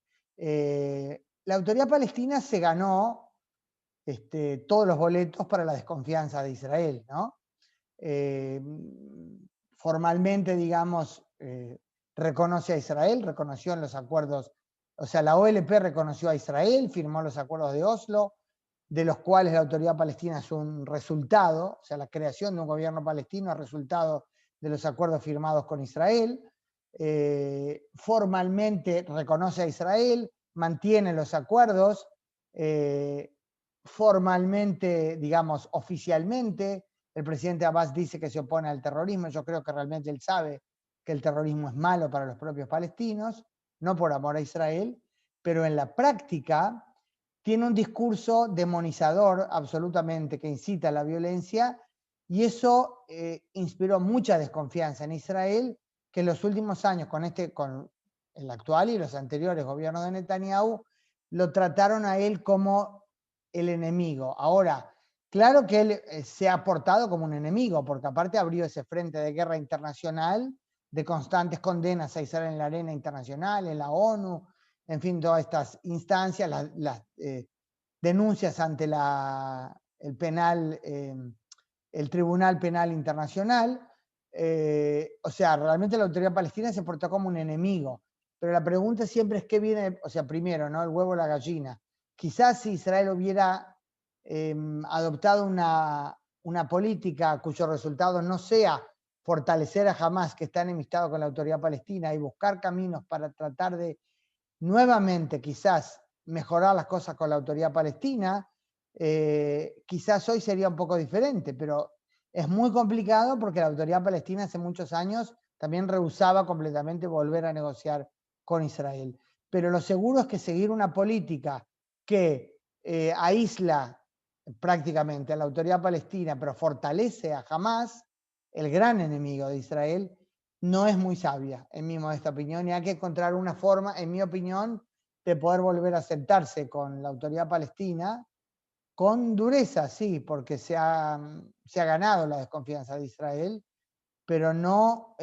La autoridad palestina se ganó todos los boletos para la desconfianza de Israel, ¿no? Formalmente, digamos, reconoce a Israel, reconoció en los acuerdos, o sea, la OLP reconoció a Israel, firmó los acuerdos de Oslo, de los cuales la autoridad palestina es un resultado, o sea, la creación de un gobierno palestino es resultado de los acuerdos firmados con Israel. Formalmente reconoce a Israel, mantiene los acuerdos, formalmente, digamos, oficialmente, el presidente Abbas dice que se opone al terrorismo. Yo creo que realmente él sabe que el terrorismo es malo para los propios palestinos, no por amor a Israel, pero en la práctica tiene un discurso demonizador absolutamente que incita a la violencia, y eso inspiró mucha desconfianza en Israel, que en los últimos años con el actual y los anteriores gobiernos de Netanyahu lo trataron a él como el enemigo. Ahora, claro que él se ha portado como un enemigo, porque aparte abrió ese frente de guerra internacional de constantes condenas a Israel en la arena internacional, en la ONU, en fin, todas estas instancias, las denuncias ante el penal, el Tribunal Penal Internacional. O sea, realmente la autoridad palestina se portó como un enemigo. Pero la pregunta siempre es qué viene, o sea, primero, ¿no? El huevo o la gallina. Quizás si Israel hubiera adoptado una política cuyo resultado no sea fortalecer a Hamas, que está enemistado con la autoridad palestina, y buscar caminos para tratar de nuevamente quizás mejorar las cosas con la autoridad palestina, quizás hoy sería un poco diferente, pero es muy complicado porque la autoridad palestina hace muchos años también rehusaba completamente volver a negociar con Israel. Pero lo seguro es que seguir una política que aísla prácticamente a la autoridad palestina, pero fortalece a Hamas, el gran enemigo de Israel, no es muy sabia, en mi modesta opinión, y hay que encontrar una forma, en mi opinión, de poder volver a sentarse con la autoridad palestina, con dureza, sí, porque se ha ganado la desconfianza de Israel, pero no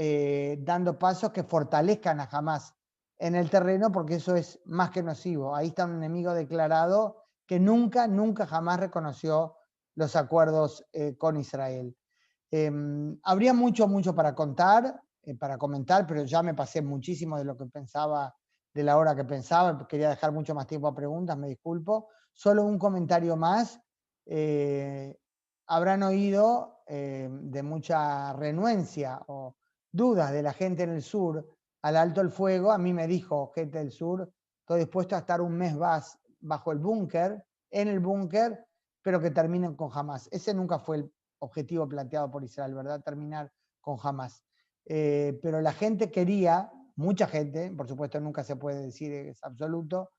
dando pasos que fortalezcan a Hamas en el terreno, porque eso es más que nocivo. Ahí está un enemigo declarado que nunca, nunca jamás reconoció los acuerdos con Israel. Habría mucho, mucho para contar, para comentar, pero ya me pasé muchísimo de lo que pensaba, de la hora que pensaba. Quería dejar mucho más tiempo a preguntas, me disculpo. Solo un comentario más. Habrán oído de mucha renuencia o dudas de la gente en el sur al alto el fuego. A mí me dijo gente del sur, estoy dispuesto a estar un mes más bajo el búnker, en el búnker, pero que terminen con Hamás. Ese nunca fue el objetivo planteado por Israel, ¿verdad? Terminar con Hamás. Pero la gente quería, mucha gente, por supuesto nunca se puede decir es absoluto,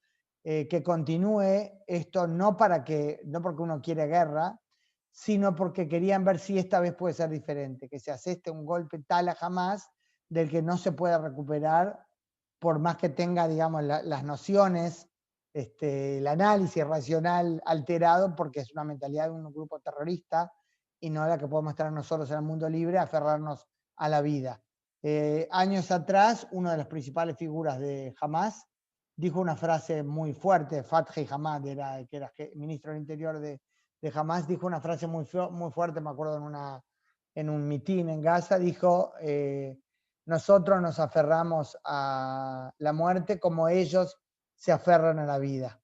que continúe esto no porque uno quiere guerra, sino porque querían ver si esta vez puede ser diferente, que se aseste un golpe tal a Hamás del que no se pueda recuperar por más que tenga, digamos, las nociones, el análisis racional alterado, porque es una mentalidad de un grupo terrorista y no la que podemos estar nosotros en el mundo libre, aferrarnos a la vida. Años atrás, una de las principales figuras de Hamás dijo una frase muy fuerte, Fathi Hamad, que era ministro del Interior de Hamás, dijo una frase muy fuerte, me acuerdo en un mitin en Gaza, dijo, nosotros nos aferramos a la muerte como ellos se aferran a la vida.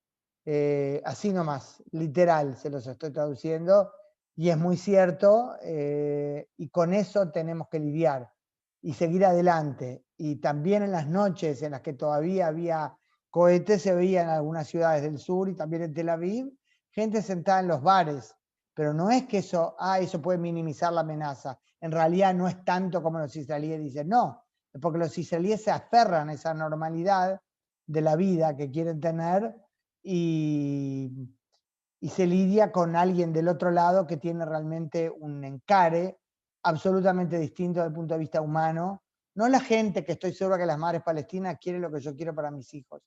Así nomás, literal, se los estoy traduciendo, y es muy cierto, y con eso tenemos que lidiar y seguir adelante. Y también en las noches en las que todavía había cohetes, se veía en algunas ciudades del sur y también en Tel Aviv, gente sentada en los bares, pero no es que eso puede minimizar la amenaza. En realidad no es tanto como los israelíes dicen, no, es porque los israelíes se aferran a esa normalidad de la vida que quieren tener y se lidia con alguien del otro lado que tiene realmente un encare absolutamente distinto desde el punto de vista humano. No la gente que estoy segura que las madres palestinas quieren lo que yo quiero para mis hijos,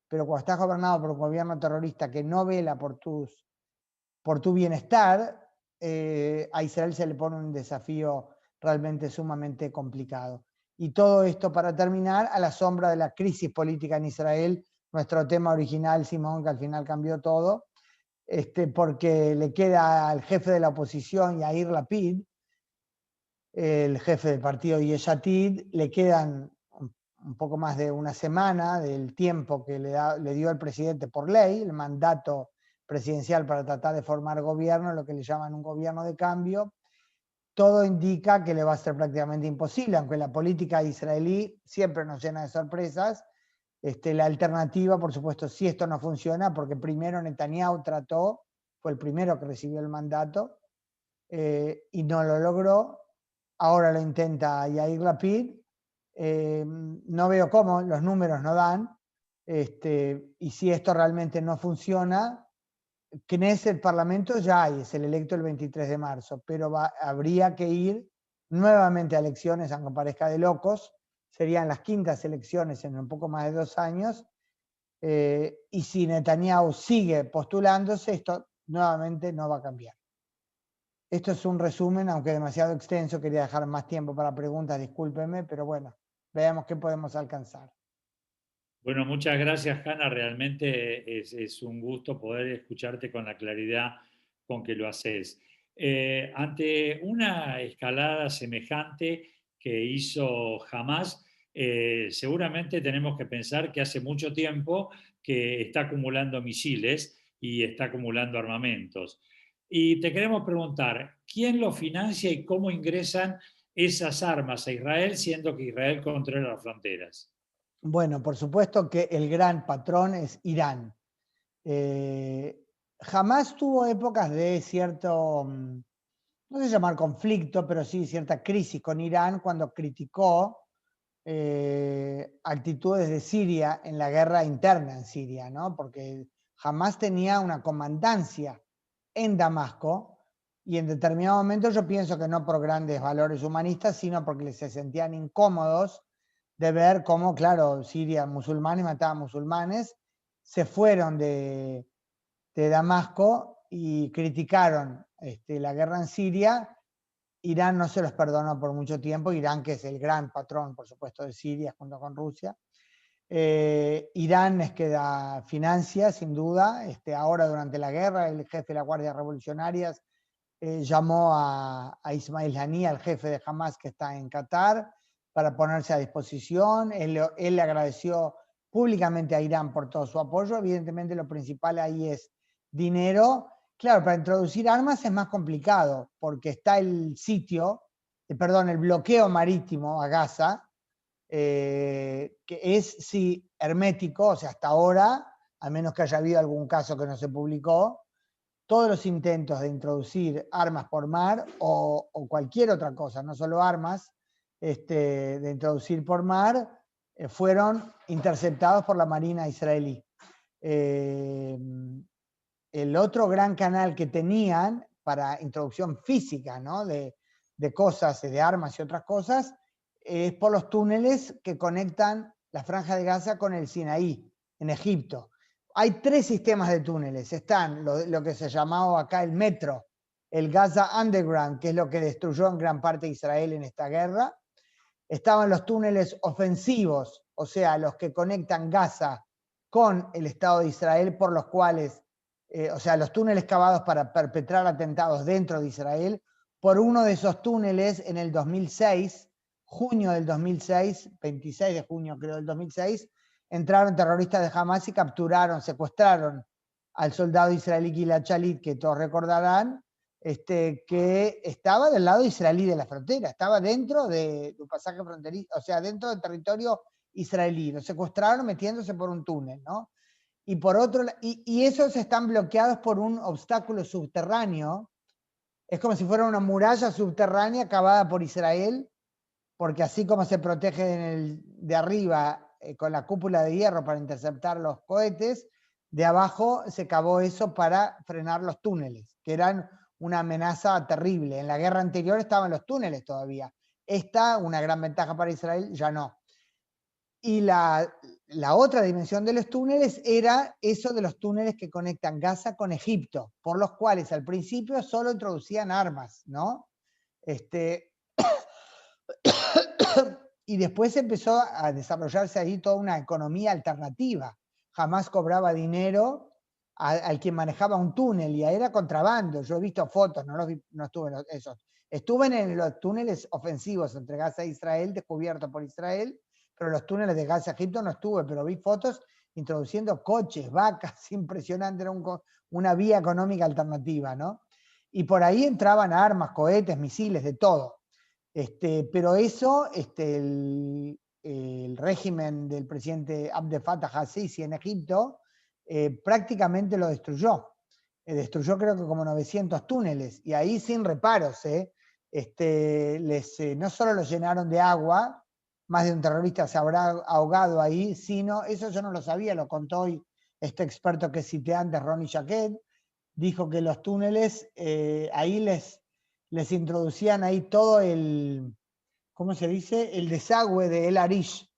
pero cuando estás gobernado por un gobierno terrorista que no vela por tu bienestar, a Israel se le pone un desafío realmente sumamente complicado. Y todo esto, para terminar, a la sombra de la crisis política en Israel, nuestro tema original, Simón, que al final cambió todo, porque le queda al jefe de la oposición, Yair Lapid, el jefe del partido Yesh Atid, le quedan un poco más de una semana del tiempo que le dio el presidente por ley, el mandato presidencial para tratar de formar gobierno, lo que le llaman un gobierno de cambio. Todo indica que le va a ser prácticamente imposible, aunque la política israelí siempre nos llena de sorpresas. La alternativa, por supuesto, si esto no funciona, porque primero Netanyahu fue el primero que recibió el mandato y no lo logró. Ahora lo intenta Yair Lapid. No veo cómo, los números no dan. Y si esto realmente no funciona, Knesset, el Parlamento ya hay, es el electo el 23 de marzo, pero habría que ir nuevamente a elecciones, aunque parezca de locos. Serían las quintas elecciones en un poco más de 2 años. Y si Netanyahu sigue postulándose, esto nuevamente no va a cambiar. Esto es un resumen, aunque demasiado extenso, quería dejar más tiempo para preguntas, discúlpeme, pero bueno, veamos qué podemos alcanzar. Bueno, muchas gracias, Hanna. Realmente es un gusto poder escucharte con la claridad con que lo haces. Ante una escalada semejante que hizo Hamas, seguramente tenemos que pensar que hace mucho tiempo que está acumulando misiles y está acumulando armamentos. Y te queremos preguntar, ¿quién lo financia y cómo ingresan esas armas a Israel, siendo que Israel controla las fronteras? Bueno, por supuesto que el gran patrón es Irán. Jamás tuvo épocas de cierto, no sé llamar conflicto, pero sí cierta crisis con Irán cuando criticó actitudes de Siria en la guerra interna en Siria, ¿no? Porque jamás tenía una comandancia en Damasco y en determinado momento yo pienso que no por grandes valores humanistas, sino porque se sentían incómodos de ver cómo, claro, Siria, musulmanes mataban musulmanes, se fueron de Damasco y criticaron la guerra en Siria. Irán no se los perdonó por mucho tiempo, Irán que es el gran patrón, por supuesto, de Siria junto con Rusia. Irán es que financia, sin duda. Ahora durante la guerra, el jefe de las Guardias Revolucionarias llamó a Ismail Haniyeh, al jefe de Hamas que está en Qatar, para ponerse a disposición. Él le agradeció públicamente a Irán por todo su apoyo. Evidentemente lo principal ahí es dinero. Claro, para introducir armas es más complicado, porque está el el bloqueo marítimo a Gaza, que es si hermético, o sea, hasta ahora, a menos que haya habido algún caso que no se publicó, todos los intentos de introducir armas por mar o cualquier otra cosa, no solo armas, de introducir por mar, fueron interceptados por la Marina israelí. El otro gran canal que tenían para introducción física, ¿no? de cosas, de armas y otras cosas, es por los túneles que conectan la Franja de Gaza con el Sinaí, en Egipto. Hay 3 sistemas de túneles. Están lo que se llamaba acá el metro, el Gaza Underground, que es lo que destruyó en gran parte Israel en esta guerra. Estaban los túneles ofensivos, o sea, los que conectan Gaza con el Estado de Israel, por los cuales, o sea, los túneles cavados para perpetrar atentados dentro de Israel. Por uno de esos túneles, en el 2006, junio del 2006, 26 de junio creo del 2006, entraron terroristas de Hamas y capturaron, secuestraron al soldado israelí Gilad Shalit, que todos recordarán, que estaba del lado israelí de la frontera, estaba dentro de un pasaje fronterizo, o sea, dentro del territorio israelí. Lo secuestraron metiéndose por un túnel, ¿no? Y por otro, y esos están bloqueados por un obstáculo subterráneo. Es como si fuera una muralla subterránea cavada por Israel, porque así como se protege de arriba con la cúpula de hierro para interceptar los cohetes, de abajo se cavó eso para frenar los túneles, que eran una amenaza terrible. En la guerra anterior estaban los túneles todavía. Esta, una gran ventaja para Israel, ya no. Y la otra dimensión de los túneles era eso de los túneles que conectan Gaza con Egipto, por los cuales al principio solo introducían armas, ¿no? Y después empezó a desarrollarse ahí toda una economía alternativa. Jamás cobraba dinero al quien manejaba un túnel, y ahí era contrabando. Yo he visto fotos, no estuve en esos. Estuve en los túneles ofensivos entre Gaza e Israel, descubiertos por Israel, pero los túneles de Gaza a Egipto no estuve, pero vi fotos introduciendo coches, vacas, impresionante, era una vía económica alternativa, ¿no? Y por ahí entraban armas, cohetes, misiles, de todo. Pero eso, el régimen del presidente Abdel Fattah al-Sisi en Egipto prácticamente lo destruyó. Destruyó creo que como 900 túneles, y ahí sin reparos. No solo los llenaron de agua, más de un terrorista se habrá ahogado ahí, sino, eso yo no lo sabía, lo contó hoy este experto que cité antes, Ronnie Jaquet, dijo que los túneles, ahí les introducían ahí todo ¿cómo se dice? El desagüe de El Arish,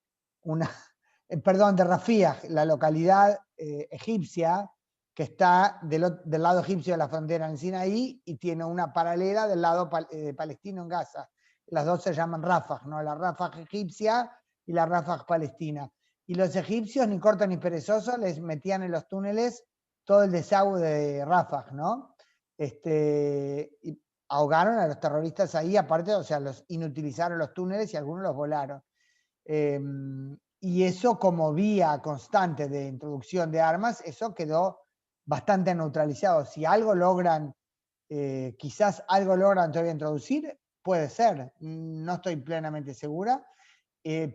perdón, de Rafía, la localidad egipcia que está del lado egipcio de la frontera en Sinaí, y tiene una paralela del lado palestino en Gaza. Las dos se llaman Rafah, ¿no? La Rafah egipcia y la Rafah palestina. Y los egipcios, ni cortos ni perezosos, les metían en los túneles todo el desagüe de Rafah, ¿no? Y ahogaron a los terroristas ahí, aparte, o sea, los inutilizaron los túneles y algunos los volaron. Y eso, como vía constante de introducción de armas, eso quedó bastante neutralizado. Si algo logran, quizás algo logran todavía introducir, puede ser, no estoy plenamente segura,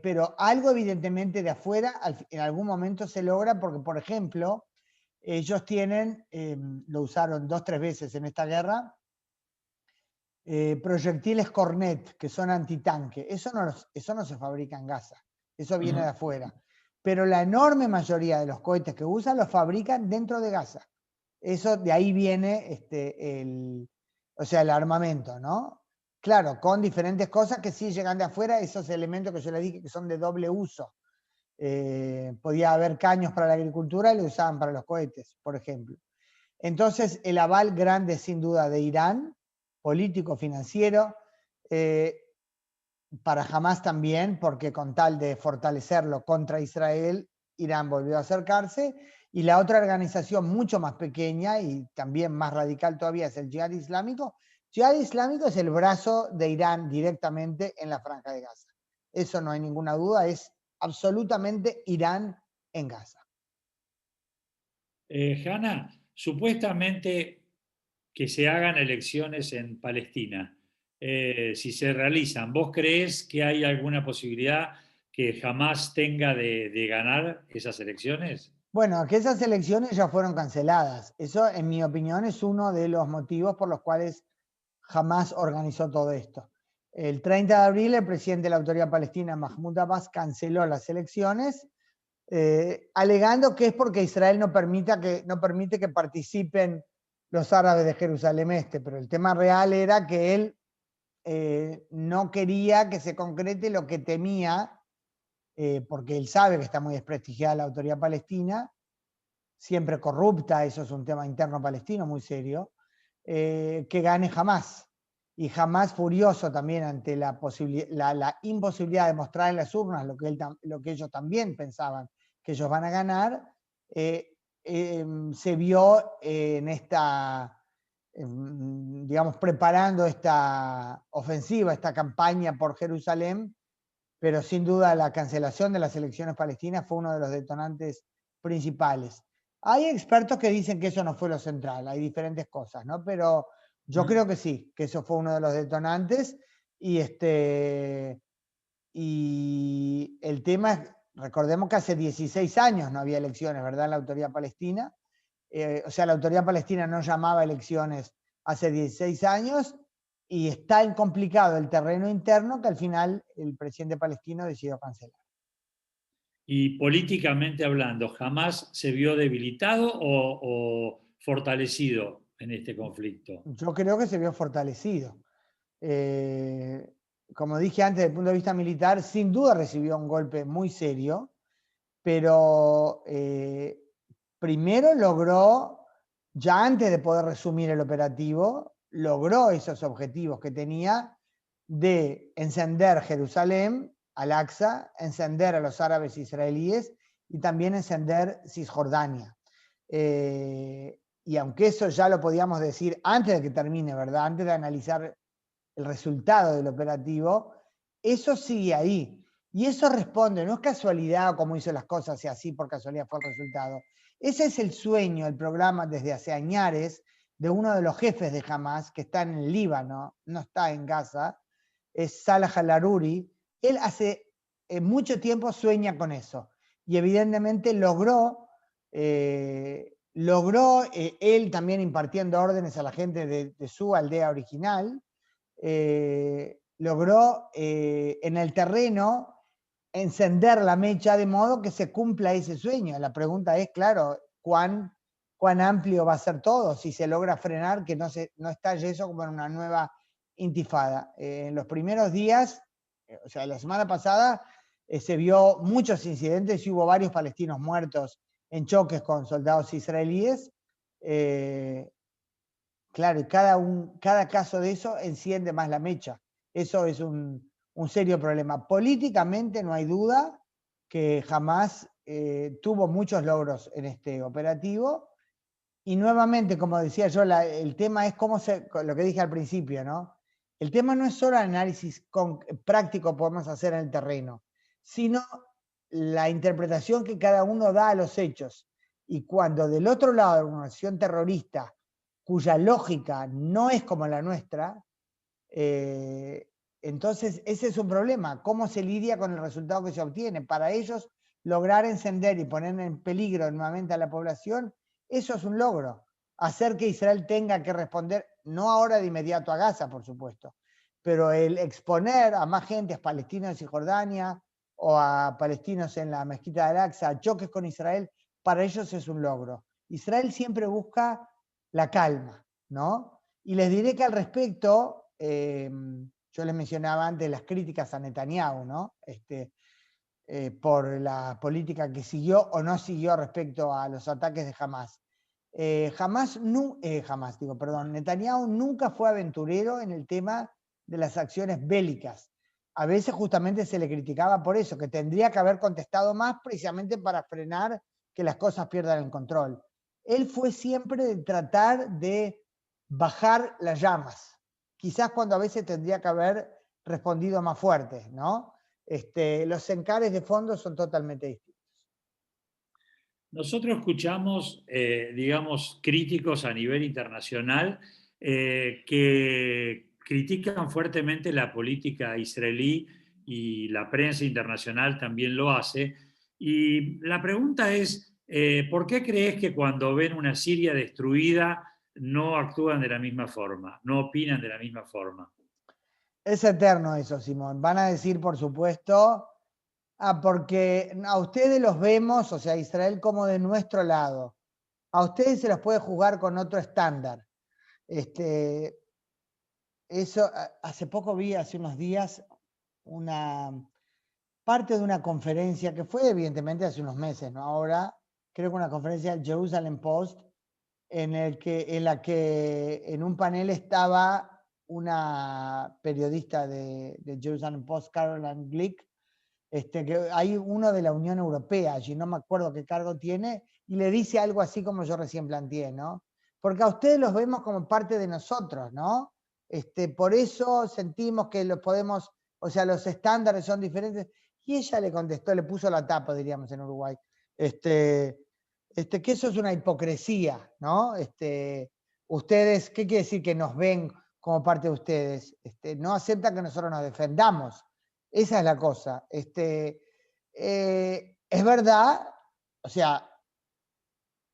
pero algo evidentemente de afuera en algún momento se logra, porque por ejemplo, ellos tienen, lo usaron 2 o 3 veces en esta guerra, proyectiles Cornet, que son antitanque. Eso no se fabrica en Gaza, eso viene de afuera. Pero la enorme mayoría de los cohetes que usan los fabrican dentro de Gaza. Eso, de ahí viene el armamento, ¿no? Claro, con diferentes cosas que sí llegan de afuera, esos elementos que yo le dije que son de doble uso. Podía haber caños para la agricultura y lo usaban para los cohetes, por ejemplo. Entonces, el aval grande, sin duda, de Irán, político, financiero, para Hamas también, porque con tal de fortalecerlo contra Israel, Irán volvió a acercarse, y la otra organización mucho más pequeña y también más radical todavía es el Yihad Islámico. Yihad Islámico es el brazo de Irán directamente en la Franja de Gaza. Eso no hay ninguna duda, es absolutamente Irán en Gaza. Hanna, supuestamente que se hagan elecciones en Palestina, si se realizan, ¿vos creés que hay alguna posibilidad que jamás tenga de ganar esas elecciones? Bueno, que esas elecciones ya fueron canceladas. Eso, en mi opinión, es uno de los motivos por los cuales jamás organizó todo esto. El 30 de abril, el presidente de la Autoridad Palestina, Mahmoud Abbas, canceló las elecciones, alegando que es porque Israel no permite que participen los árabes de Jerusalén Este, pero el tema real era que él no quería que se concrete lo que temía, porque él sabe que está muy desprestigiada la Autoridad Palestina, siempre corrupta, eso es un tema interno palestino muy serio, que gane Hamás. Y Hamás, furioso también ante la imposibilidad de mostrar en las urnas lo que ellos también pensaban que ellos van a ganar, se vio en esta, digamos, preparando esta ofensiva, esta campaña por Jerusalén, pero sin duda la cancelación de las elecciones palestinas fue uno de los detonantes principales. Hay expertos que dicen que eso no fue lo central, hay diferentes cosas, ¿no? Pero yo creo que sí, que eso fue uno de los detonantes. Y, y el tema es, recordemos que hace 16 años no había elecciones, ¿verdad? En la Autoridad Palestina. O sea, la Autoridad Palestina no llamaba elecciones hace 16 años y está complicado el terreno interno que al final el presidente palestino decidió cancelar. Y políticamente hablando, ¿jamás se vio debilitado o fortalecido en este conflicto? Yo creo que se vio fortalecido. Como dije antes, desde el punto de vista militar, sin duda recibió un golpe muy serio, pero primero logró, ya antes de poder resumir el operativo, logró esos objetivos que tenía de encender Jerusalén, Al-Aqsa, encender a los árabes israelíes y también encender Cisjordania. Y aunque eso ya lo podíamos decir antes de que termine, ¿verdad? Antes de analizar el resultado del operativo, eso sigue ahí. Y eso responde, no es casualidad como hizo las cosas y así por casualidad fue el resultado. Ese es el sueño, el programa desde hace años de uno de los jefes de Hamas, que está en el Líbano, no está en Gaza, es Salah al-Aruri. Él hace mucho tiempo sueña con eso. Y evidentemente logró él también impartiendo órdenes a la gente de su aldea original, logró en el terreno encender la mecha de modo que se cumpla ese sueño. La pregunta es, claro, cuán amplio va a ser todo, si se logra frenar, que no estalle eso como en una nueva intifada. En los primeros días, o sea, la semana pasada, se vio muchos incidentes y hubo varios palestinos muertos en choques con soldados israelíes. Claro, y cada caso de eso enciende más la mecha. Eso es un serio problema. Políticamente no hay duda que jamás tuvo muchos logros en este operativo. Y nuevamente, como decía yo, el tema es lo que dije al principio, ¿no? El tema no es solo el análisis práctico que podemos hacer en el terreno, sino la interpretación que cada uno da a los hechos. Y cuando del otro lado de una acción terrorista cuya lógica no es como la nuestra, entonces ese es un problema. ¿Cómo se lidia con el resultado que se obtiene? Para ellos, lograr encender y poner en peligro nuevamente a la población, eso es un logro. Hacer que Israel tenga que responder, no ahora de inmediato a Gaza, por supuesto, pero el exponer a más gentes palestinos en Cisjordania o a palestinos en la mezquita de Al-Aqsa a choques con Israel, para ellos es un logro. Israel siempre busca la calma, ¿no? Y les diré que al respecto, yo les mencionaba antes las críticas a Netanyahu, ¿no? Por la política que siguió o no siguió respecto a los ataques de Hamas. Netanyahu nunca fue aventurero en el tema de las acciones bélicas. A veces justamente se le criticaba por eso, que tendría que haber contestado más precisamente para frenar que las cosas pierdan el control. Él fue siempre de tratar de bajar las llamas, quizás cuando a veces tendría que haber respondido más fuerte, ¿no? Los encares de fondo son totalmente distintos. Nosotros escuchamos, digamos, críticos a nivel internacional que critican fuertemente la política israelí y la prensa internacional también lo hace. Y la pregunta es, ¿por qué crees que cuando ven una Siria destruida no actúan de la misma forma, no opinan de la misma forma? Es eterno eso, Simón. Van a decir, por supuesto, porque a ustedes los vemos, o sea, Israel como de nuestro lado. A ustedes se los puede jugar con otro estándar. Este, eso, hace poco vi, hace unos días, una parte de una conferencia que fue evidentemente hace unos meses, ¿no? Ahora, creo que una conferencia del Jerusalem Post, en la que en un panel estaba una periodista de Jerusalem Post, Caroline Glick, que hay uno de la Unión Europea, allí no me acuerdo qué cargo tiene, y le dice algo así como yo recién planteé, ¿no? Porque a ustedes los vemos como parte de nosotros, ¿no? Por eso sentimos que los podemos, o sea, los estándares son diferentes. Y ella le contestó, le puso la tapa, diríamos en Uruguay, que eso es una hipocresía, ¿no? Ustedes, ¿qué quiere decir que nos ven como parte de ustedes? No aceptan que nosotros nos defendamos. Esa es la cosa. Es verdad, o sea,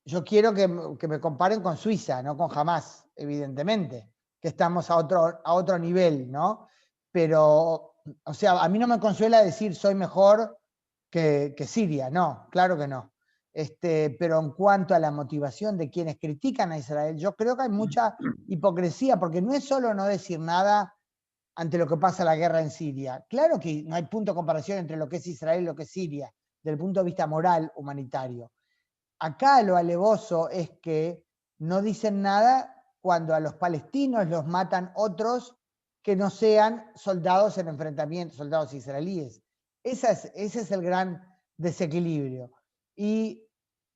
yo quiero que me comparen con Suiza, no con Hamas, evidentemente, que estamos a otro nivel, ¿no? Pero, o sea, a mí no me consuela decir soy mejor que Siria, no, claro que no. Pero en cuanto a la motivación de quienes critican a Israel, yo creo que hay mucha hipocresía, porque no es solo no decir nada ante lo que pasa la guerra en Siria. Claro que no hay punto de comparación entre lo que es Israel y lo que es Siria, desde el punto de vista moral, humanitario. Acá lo alevoso es que no dicen nada cuando a los palestinos los matan otros que no sean soldados en enfrentamiento, soldados israelíes. Ese es el gran desequilibrio. Y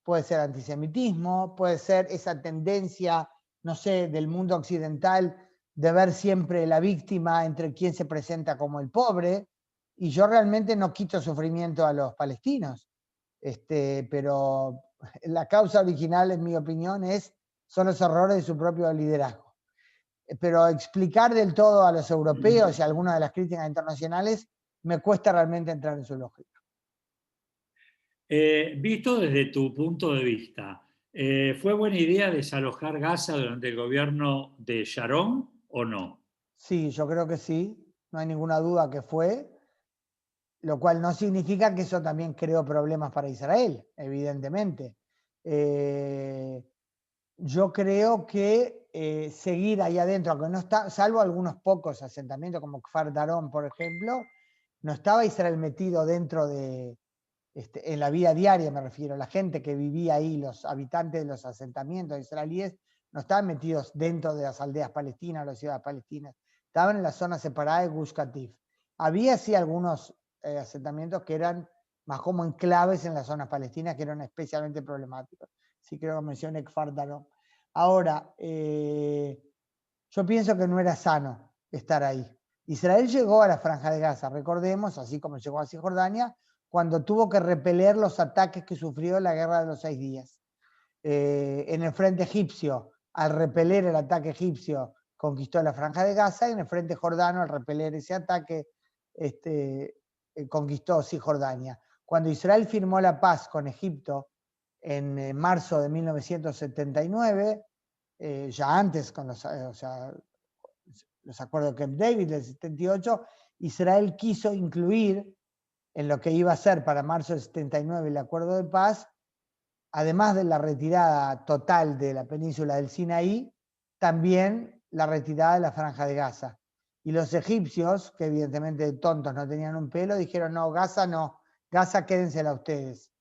puede ser antisemitismo, puede ser esa tendencia, no sé, del mundo occidental de ver siempre la víctima entre quien se presenta como el pobre. Y yo realmente no quito sufrimiento a los palestinos. Pero la causa original, en mi opinión, son los errores de su propio liderazgo. Pero explicar del todo a los europeos y a algunas de las críticas internacionales me cuesta realmente entrar en su lógica. Visto desde tu punto de vista, ¿fue buena idea desalojar Gaza durante el gobierno de Sharon o no? Sí, yo creo que sí, no hay ninguna duda que fue, lo cual no significa que eso también creó problemas para Israel, evidentemente. Yo creo que seguir ahí adentro, aunque no está, salvo algunos pocos asentamientos como Kfar Daron, por ejemplo, no estaba Israel metido dentro de, en la vida diaria me refiero, la gente que vivía ahí, los habitantes de los asentamientos israelíes, no estaban metidos dentro de las aldeas palestinas, las ciudades palestinas, estaban en la zona separada de Gush Katif. Había sí algunos asentamientos que eran más como enclaves en las zonas palestinas que eran especialmente problemáticos. Sí creo que mencioné Kfar Daron. Ahora, yo pienso que no era sano estar ahí. Israel llegó a la Franja de Gaza, recordemos, así como llegó a Cisjordania, cuando tuvo que repeler los ataques que sufrió la Guerra de los 6 días. En el frente egipcio, al repeler el ataque egipcio, conquistó la Franja de Gaza, y en el frente jordano, al repeler ese ataque, conquistó Cisjordania. Cuando Israel firmó la paz con Egipto en marzo de 1979, ya antes con los acuerdos de Camp David del 78, Israel quiso incluir en lo que iba a ser para marzo del 79 el acuerdo de paz, además de la retirada total de la península del Sinaí, también la retirada de la Franja de Gaza. Y los egipcios, que evidentemente tontos no tenían un pelo, dijeron, no, Gaza quédensela ustedes.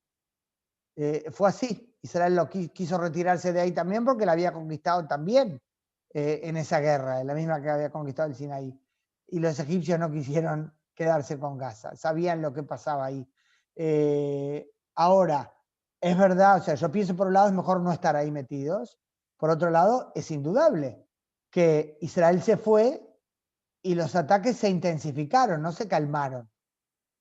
Fue así, Israel quiso retirarse de ahí también porque la había conquistado también en esa guerra, en la misma que había conquistado el Sinaí. Y los egipcios no quisieron quedarse con Gaza, sabían lo que pasaba ahí. Ahora, es verdad, o sea, yo pienso por un lado es mejor no estar ahí metidos, por otro lado es indudable que Israel se fue y los ataques se intensificaron, no se calmaron.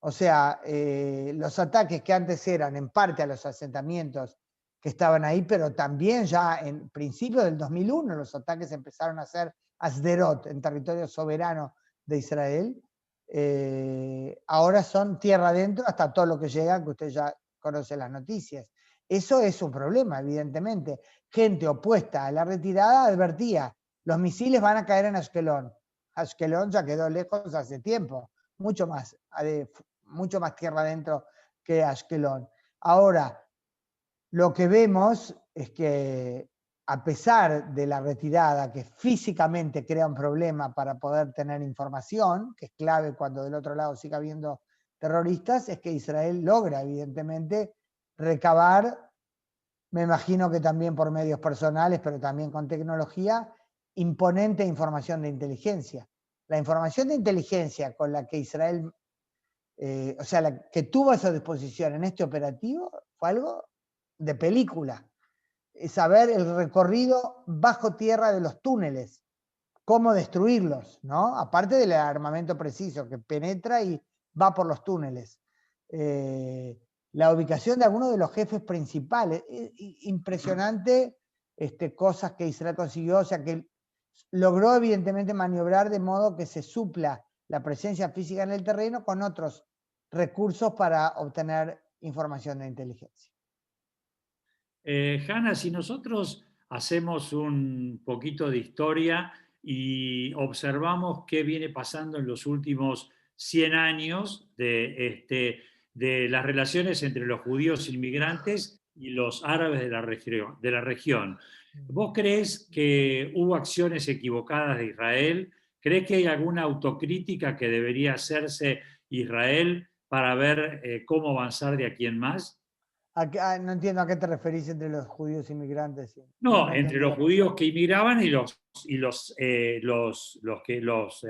O sea, los ataques que antes eran en parte a los asentamientos que estaban ahí, pero también ya en principios del 2001 los ataques empezaron a ser a Sderot, en territorio soberano de Israel, ahora son tierra adentro hasta todo lo que llega, que usted ya conoce las noticias. Eso es un problema, evidentemente. Gente opuesta a la retirada advertía, los misiles van a caer en Ashkelon. Ashkelon ya quedó lejos hace tiempo, mucho más tierra adentro que Ashkelon. Ahora, lo que vemos es que a pesar de la retirada, que físicamente crea un problema para poder tener información, que es clave cuando del otro lado siga habiendo terroristas, es que Israel logra evidentemente recabar, me imagino que también por medios personales, pero también con tecnología, imponente información de inteligencia. La información de inteligencia con la que Israel, o sea, la que tuvo a su disposición en este operativo, fue algo de película. Saber el recorrido bajo tierra de los túneles, cómo destruirlos, ¿no? Aparte del armamento preciso que penetra y va por los túneles. La ubicación de algunos de los jefes principales, impresionante cosas que Israel consiguió, o sea que logró evidentemente maniobrar de modo que se supla la presencia física en el terreno con otros recursos para obtener información de inteligencia. Hanna, si nosotros hacemos un poquito de historia y observamos qué viene pasando en los últimos 100 años de las relaciones entre los judíos inmigrantes y los árabes de la región. ¿Vos crees que hubo acciones equivocadas de Israel? ¿Crees que hay alguna autocrítica que debería hacerse Israel para ver cómo avanzar de aquí en más? No entiendo a qué te referís entre los judíos inmigrantes. No, No entre entendí. los judíos que inmigraban y los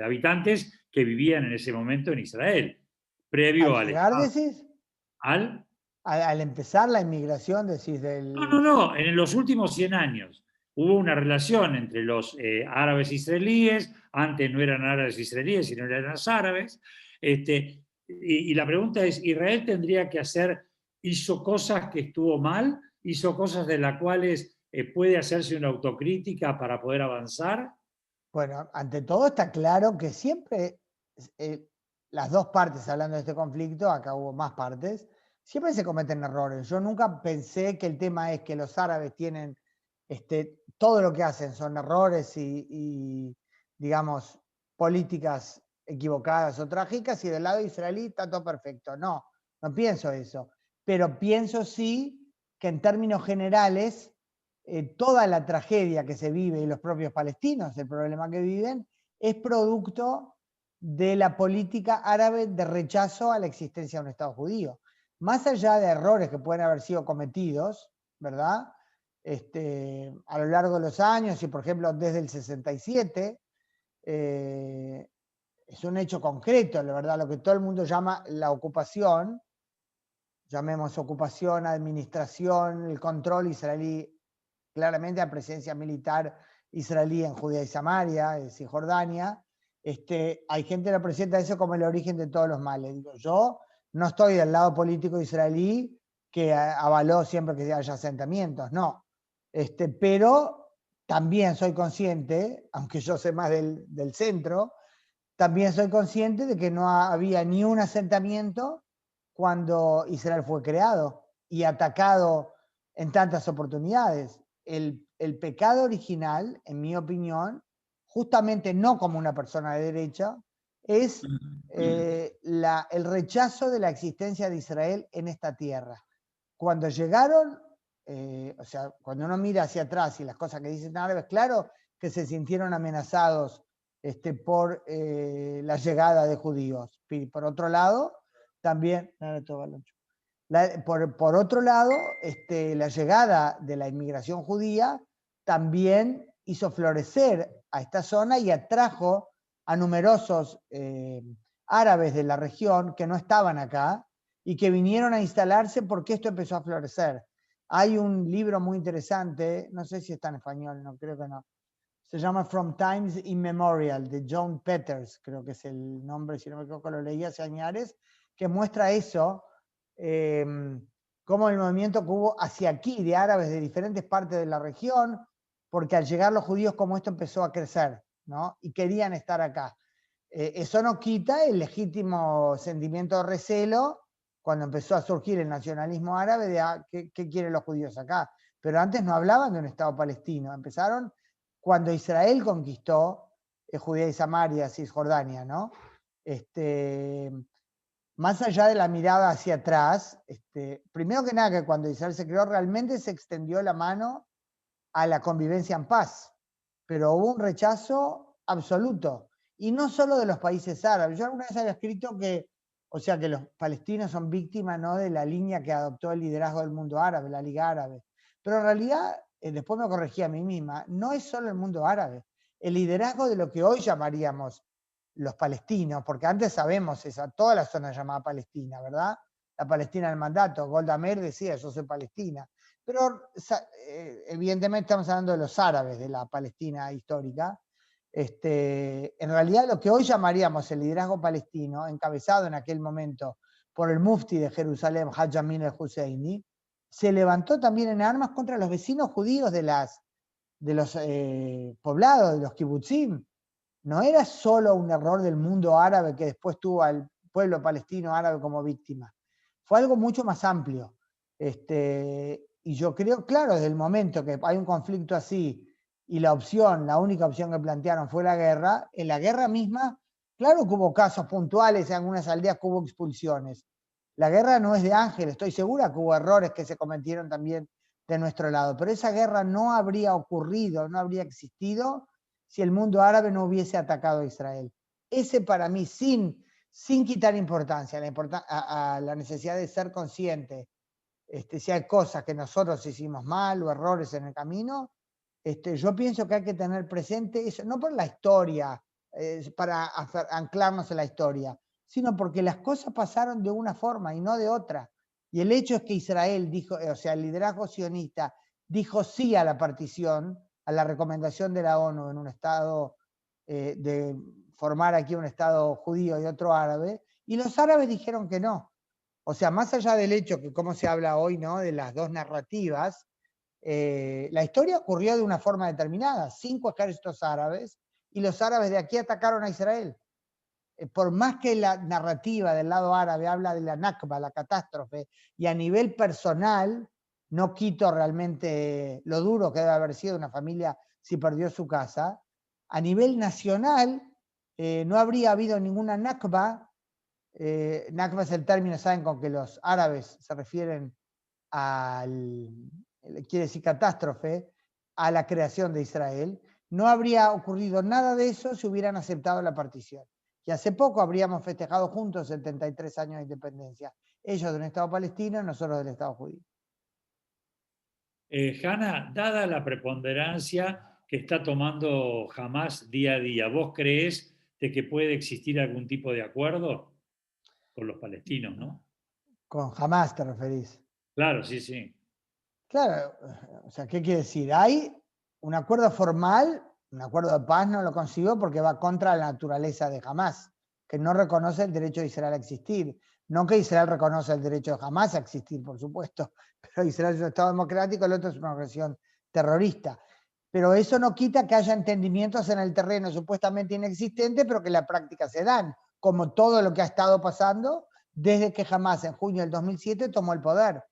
habitantes que vivían en ese momento en Israel, Al previo al llegar, Estado. decís, ¿Al? al empezar la inmigración, decís, No, del... no, no, en los últimos 100 años hubo una relación entre los árabes israelíes, antes no eran árabes israelíes, sino eran los árabes, y la pregunta es, ¿Israel tendría que hizo cosas que estuvo mal, hizo cosas de las cuales puede hacerse una autocrítica para poder avanzar? Bueno, ante todo está claro que siempre las dos partes, hablando de este conflicto, acá hubo más partes, siempre se cometen errores. Yo nunca pensé que el tema es que los árabes tienen, todo lo que hacen son errores y, digamos, políticas equivocadas o trágicas, y del lado israelí está todo perfecto. No, no pienso eso. Pero pienso sí que en términos generales toda la tragedia que se vive y los propios palestinos, el problema que viven, es producto de la política árabe de rechazo a la existencia de un Estado judío. Más allá de errores que pueden haber sido cometidos, ¿verdad? A lo largo de los años y, por ejemplo, desde el 67, es un hecho concreto, la verdad, lo que todo el mundo llama la ocupación, llamemos ocupación, administración, el control israelí, claramente la presencia militar israelí en Judea y Samaria, en Cisjordania. Hay gente que lo presenta eso como el origen de todos los males. Digo, yo no estoy del lado político israelí que avaló siempre que haya asentamientos, no. Pero también soy consciente, aunque yo sé más del centro, también soy consciente de que no había ni un asentamiento cuando Israel fue creado y atacado en tantas oportunidades. El pecado original, en mi opinión, justamente no como una persona de derecha, es el rechazo de la existencia de Israel en esta tierra. Cuando llegaron, o sea, cuando uno mira hacia atrás y las cosas que dicen árabes, claro que se sintieron amenazados por la llegada de judíos. Y por otro lado, también, por otro lado, la llegada de la inmigración judía también hizo florecer a esta zona y atrajo a numerosos árabes de la región que no estaban acá y que vinieron a instalarse porque esto empezó a florecer. Hay un libro muy interesante, no sé si está en español, no creo que no. Se llama From Times Immemorial, de John Peters, creo que es el nombre, si no me equivoco, lo leí hace años, que muestra eso, como el movimiento que hubo hacia aquí de árabes de diferentes partes de la región, porque al llegar los judíos como esto empezó a crecer, ¿no? Y querían estar acá. Eso no quita el legítimo sentimiento de recelo cuando empezó a surgir el nacionalismo árabe de ¿qué quieren los judíos acá? Pero antes no hablaban de un Estado palestino, empezaron cuando Israel conquistó Judea y Samaria, Cisjordania, ¿no? Más allá de la mirada hacia atrás, primero que nada que cuando Israel se creó realmente se extendió la mano a la convivencia en paz, pero hubo un rechazo absoluto, y no solo de los países árabes. Yo alguna vez había escrito que, o sea, que los palestinos son víctimas, ¿no?, de la línea que adoptó el liderazgo del mundo árabe, la Liga Árabe, pero en realidad, después me corregí a mí misma, no es solo el mundo árabe, el liderazgo de lo que hoy llamaríamos los palestinos, porque antes sabemos esa, toda la zona llamada Palestina, ¿verdad? La Palestina del mandato, Golda Meir decía, yo soy Palestina, pero evidentemente estamos hablando de los árabes de la Palestina histórica. En realidad lo que hoy llamaríamos el liderazgo palestino, encabezado en aquel momento por el mufti de Jerusalén, Haj Amin al-Husseini, se levantó también en armas contra los vecinos judíos de los poblados, de los kibutzim. No era solo un error del mundo árabe que después tuvo al pueblo palestino árabe como víctima. Fue algo mucho más amplio. Y yo creo, claro, desde el momento que hay un conflicto así y la única opción que plantearon fue la guerra, en la guerra misma, claro que hubo casos puntuales, en algunas aldeas que hubo expulsiones. La guerra no es de ángel, estoy segura que hubo errores que se cometieron también de nuestro lado, pero esa guerra no habría ocurrido, no habría existido si el mundo árabe no hubiese atacado a Israel. Ese para mí, sin quitar importancia a la necesidad de ser consciente, si hay cosas que nosotros hicimos mal o errores en el camino, yo pienso que hay que tener presente eso, no por la historia, para anclarnos en la historia, sino porque las cosas pasaron de una forma y no de otra. Y el hecho es que Israel dijo, o sea, el liderazgo sionista dijo sí a la partición, a la recomendación de la ONU en un estado, de formar aquí un estado judío y otro árabe, y los árabes dijeron que no. O sea, más allá del hecho que como se habla hoy, ¿no?, de las dos narrativas, la historia ocurrió de una forma determinada, 5 ejércitos árabes, y los árabes de aquí atacaron a Israel. Por más que la narrativa del lado árabe habla de la Nakba, la catástrofe, y a nivel personal, no quito realmente lo duro que debe haber sido una familia si perdió su casa, a nivel nacional no habría habido ninguna Nakba. Nakba es el término, saben, con que los árabes se refieren quiere decir catástrofe, a la creación de Israel. No habría ocurrido nada de eso si hubieran aceptado la partición. Y hace poco habríamos festejado juntos 73 años de independencia. Ellos de un Estado palestino y nosotros del Estado judío. Hanna, dada la preponderancia que está tomando Hamás día a día, ¿vos creés de que puede existir algún tipo de acuerdo con los palestinos, no? Con Hamás te referís. Claro, sí, sí. Claro, o sea, ¿qué quiere decir? Hay un acuerdo formal, un acuerdo de paz no lo consiguió porque va contra la naturaleza de Hamás, que no reconoce el derecho de Israel a existir. No que Israel reconoce el derecho de Hamás a existir, por supuesto, pero Israel es un Estado democrático, el otro es una organización terrorista. Pero eso no quita que haya entendimientos en el terreno supuestamente inexistentes, pero que en la práctica se dan, como todo lo que ha estado pasando desde que Hamás en junio del 2007 tomó el poder.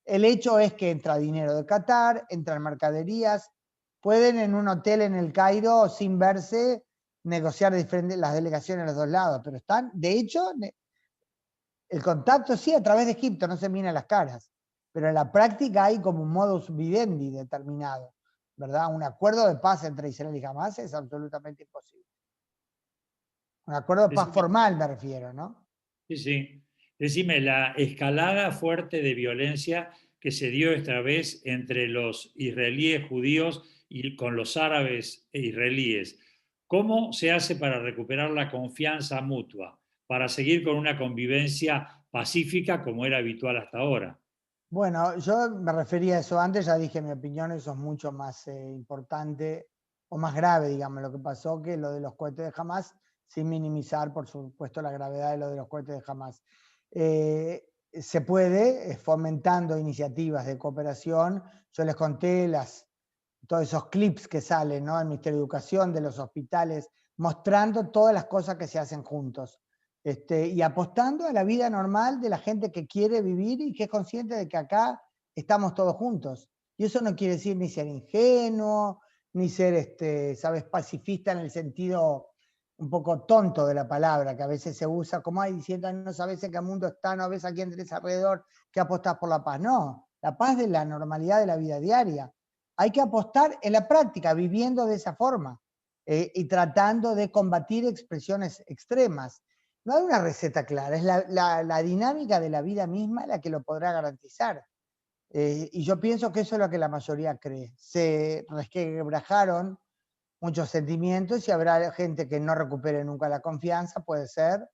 El hecho es que entra dinero de Qatar, entran mercaderías, pueden en un hotel en el Cairo, sin verse, negociar las delegaciones de los dos lados, pero están, de hecho, el contacto sí a través de Egipto, no se miran las caras, pero en la práctica hay como un modus vivendi determinado, ¿verdad? Un acuerdo de paz entre Israel y Hamas es absolutamente imposible. Un acuerdo de paz Decime, formal me refiero, ¿no? sí, sí. Decime, la escalada fuerte de violencia que se dio esta vez entre los israelíes judíos y con los árabes e israelíes, ¿cómo se hace para recuperar la confianza mutua, para seguir con una convivencia pacífica como era habitual hasta ahora? Bueno, yo me refería a eso antes, ya dije mi opinión, eso es mucho más importante o más grave, digamos, lo que pasó que lo de los cohetes de Hamas, sin minimizar, por supuesto, la gravedad de lo de los cohetes de Hamas. Se puede, fomentando iniciativas de cooperación. Yo les conté todos esos clips que salen, ¿no? El Ministerio de Educación, de los hospitales, mostrando todas las cosas que se hacen juntos. Y apostando a la vida normal de la gente que quiere vivir y que es consciente de que acá estamos todos juntos. Y eso no quiere decir ni ser ingenuo, ni ser, ¿sabes?, pacifista en el sentido un poco tonto de la palabra, que a veces se usa como, ay, diciendo, no sabes en qué mundo está, no ves a quién tenés alrededor, que apostás por la paz. No, la paz de la normalidad de la vida diaria. Hay que apostar en la práctica, viviendo de esa forma y tratando de combatir expresiones extremas. No hay una receta clara, es la dinámica de la vida misma la que lo podrá garantizar. Y yo pienso que eso es lo que la mayoría cree. Se resquebrajaron muchos sentimientos y habrá gente que no recupere nunca la confianza, puede ser.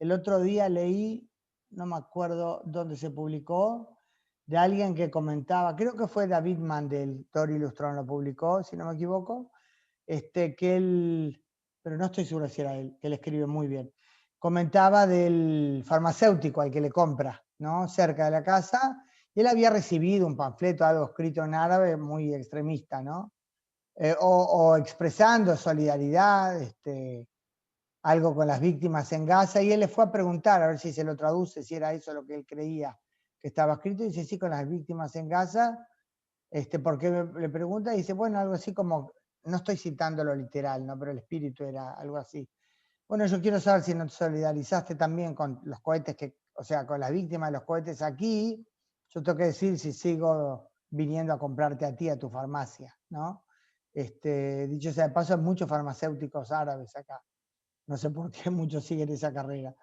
El otro día leí, no me acuerdo dónde se publicó, de alguien que comentaba, creo que fue David Mandel, Tori Lustrón lo publicó, si no me equivoco, que él, pero no estoy seguro si era él, que él escribe muy bien, comentaba del farmacéutico al que le compra, ¿no?, cerca de la casa, y él había recibido un panfleto, algo escrito en árabe, muy extremista, ¿no? O expresando solidaridad, algo con las víctimas en Gaza, y él le fue a preguntar, a ver si se lo traduce, si era eso lo que él creía que estaba escrito, y dice, sí, con las víctimas en Gaza, porque le pregunta, y dice, bueno, algo así como, no estoy citando lo literal, ¿no?, pero el espíritu era algo así. Bueno, yo quiero saber si no te solidarizaste también con los cohetes, o sea, con las víctimas de los cohetes aquí, yo tengo que decir si sigo viniendo a comprarte a ti a tu farmacia, ¿no? Dicho sea de paso, hay muchos farmacéuticos árabes acá. No sé por qué muchos siguen esa carrera.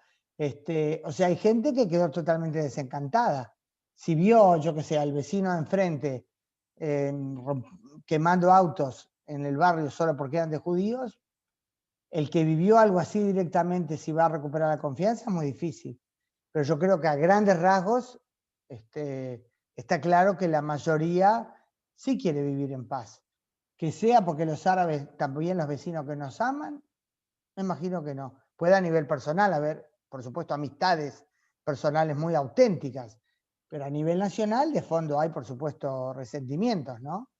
O sea, hay gente que quedó totalmente desencantada. Si vio, yo que sé, al vecino de enfrente quemando autos en el barrio solo porque eran de judíos, el que vivió algo así directamente, si va a recuperar la confianza, es muy difícil. Pero yo creo que a grandes rasgos está claro que la mayoría sí quiere vivir en paz. Que sea porque los árabes, también los vecinos que nos aman, me imagino que no. Puede a nivel personal haber, por supuesto, amistades personales muy auténticas, pero a nivel nacional, de fondo hay, por supuesto, resentimientos, ¿no?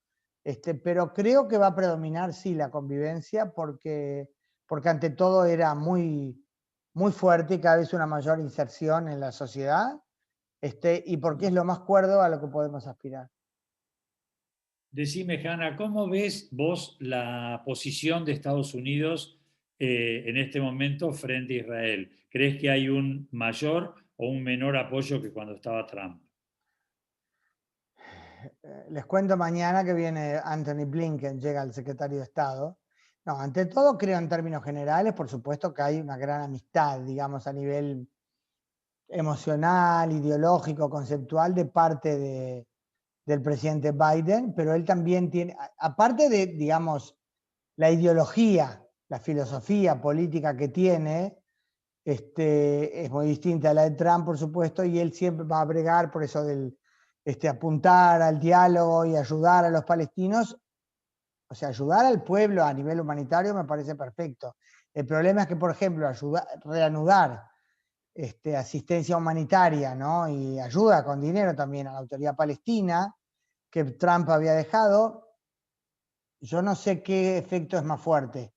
Pero creo que va a predominar, sí, la convivencia, porque ante todo era muy, muy fuerte y cada vez una mayor inserción en la sociedad, y porque es lo más cuerdo a lo que podemos aspirar. Decime, Hanna, ¿cómo ves vos la posición de Estados Unidos en este momento frente a Israel? ¿Crees que hay un mayor o un menor apoyo que cuando estaba Trump? Les cuento mañana que viene Anthony Blinken, llega el secretario de Estado. No, ante todo creo en términos generales, por supuesto que hay una gran amistad, digamos, a nivel emocional, ideológico, conceptual de parte del presidente Biden, pero él también tiene, aparte de, digamos, la ideología, la filosofía política que tiene, es muy distinta a la de Trump, por supuesto, y él siempre va a bregar por eso del apuntar al diálogo y ayudar a los palestinos, o sea, ayudar al pueblo a nivel humanitario me parece perfecto. El problema es que, por ejemplo, reanudar asistencia humanitaria, ¿no?, y ayuda con dinero también a la autoridad palestina, que Trump había dejado, yo no sé qué efecto es más fuerte,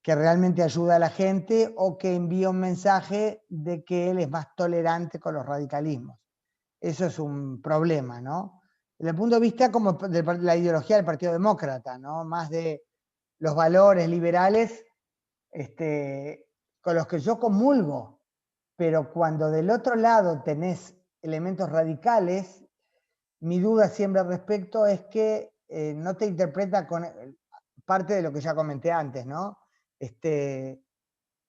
que realmente ayuda a la gente o que envía un mensaje de que él es más tolerante con los radicalismos. Eso es un problema, ¿no? Desde el punto de vista como de la ideología del Partido Demócrata, ¿no?, más de los valores liberales con los que yo comulgo, pero cuando del otro lado tenés elementos radicales, mi duda siempre al respecto es que no te interpreta con parte de lo que ya comenté antes, ¿no?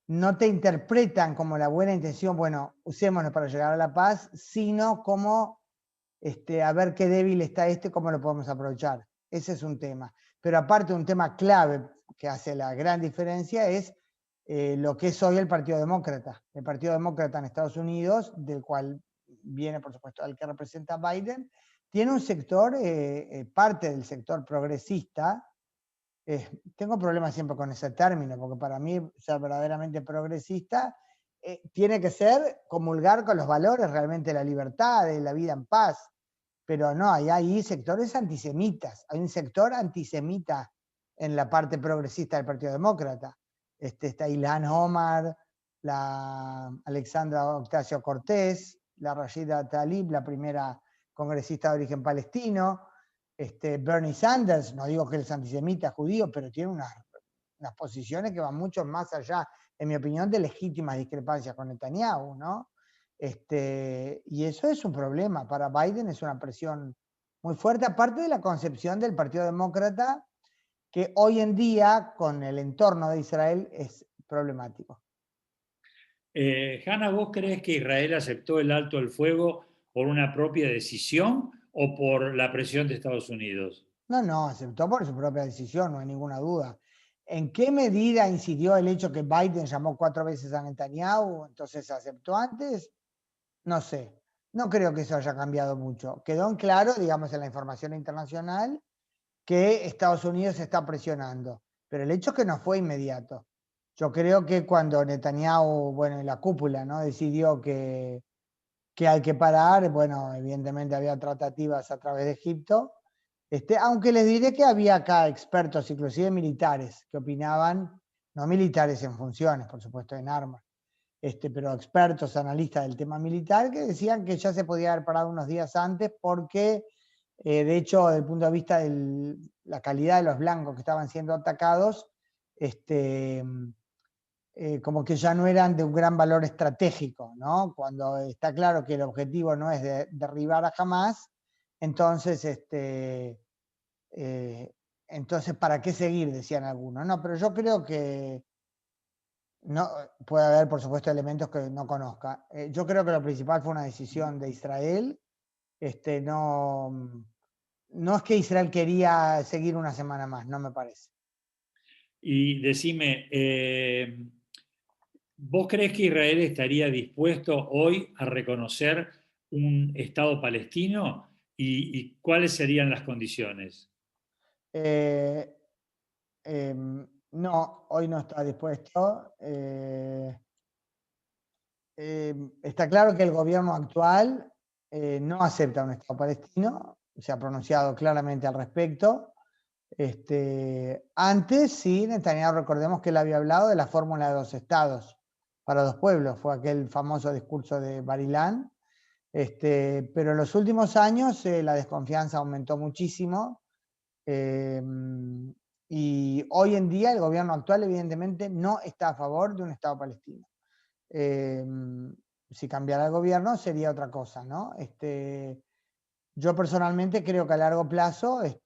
No te interpretan como la buena intención, bueno, usémonos para llegar a la paz, sino como a ver qué débil está cómo lo podemos aprovechar. Ese es un tema. Pero aparte, un tema clave que hace la gran diferencia es lo que es hoy el Partido Demócrata. El Partido Demócrata en Estados Unidos, del cual viene, por supuesto, al que representa Biden, tiene un sector, parte del sector progresista. Tengo problemas siempre con ese término, porque para mí ser verdaderamente progresista tiene que ser comulgar con los valores realmente de la libertad, de la vida en paz. pero no, hay ahí sectores antisemitas, hay un sector antisemita en la parte progresista del Partido Demócrata. Está Ilhan Omar, la Alexandra Ocasio-Cortez, la Rashida Tlaib, la primera congresista de origen palestino, Bernie Sanders, no digo que él es antisemita judío, pero tiene unas posiciones que van mucho más allá, en mi opinión, de legítimas discrepancias con Netanyahu, ¿no? Y eso es un problema. Para Biden es una presión muy fuerte, aparte de la concepción del Partido Demócrata, que hoy en día, con el entorno de Israel, es problemático. Hanna, ¿vos crees que Israel aceptó el alto el fuego por una propia decisión o por la presión de Estados Unidos? No, aceptó por su propia decisión, no hay ninguna duda. ¿En qué medida incidió el hecho que Biden llamó 4 veces a Netanyahu? Entonces aceptó antes. No sé, no creo que eso haya cambiado mucho. Quedó en claro, digamos, en la información internacional que Estados Unidos está presionando, pero el hecho es que no fue inmediato. Yo creo que cuando Netanyahu, bueno, en la cúpula, ¿no? Decidió que hay que parar, bueno, evidentemente había tratativas a través de Egipto, aunque les diré que había acá expertos, inclusive militares, que opinaban, no militares en funciones, por supuesto, en armas, pero expertos, analistas del tema militar, que decían que ya se podía haber parado unos días antes porque, de hecho, desde el punto de vista de la calidad de los blancos que estaban siendo atacados, como que ya no eran de un gran valor estratégico, ¿no? Cuando está claro que el objetivo no es derribar a Hamas, entonces, entonces, ¿para qué seguir? Decían algunos. No, pero yo creo que no, puede haber, por supuesto, elementos que no conozca. Yo creo que lo principal fue una decisión de Israel. No, no es que Israel quería seguir una semana más, no me parece. Y decime, ¿vos crees que Israel estaría dispuesto hoy a reconocer un Estado palestino y cuáles serían las condiciones? Eh, no, hoy no está dispuesto. Está claro que el gobierno actual no acepta un Estado palestino, se ha pronunciado claramente al respecto. Antes, sí, Netanyahu, recordemos que él había hablado de la fórmula de 2 estados para 2 pueblos, fue aquel famoso discurso de Barilán. Pero en los últimos años la desconfianza aumentó muchísimo, eh, y hoy en día el gobierno actual evidentemente no está a favor de un Estado palestino. Eh, si cambiara el gobierno sería otra cosa, ¿no? Yo personalmente creo que a largo plazo es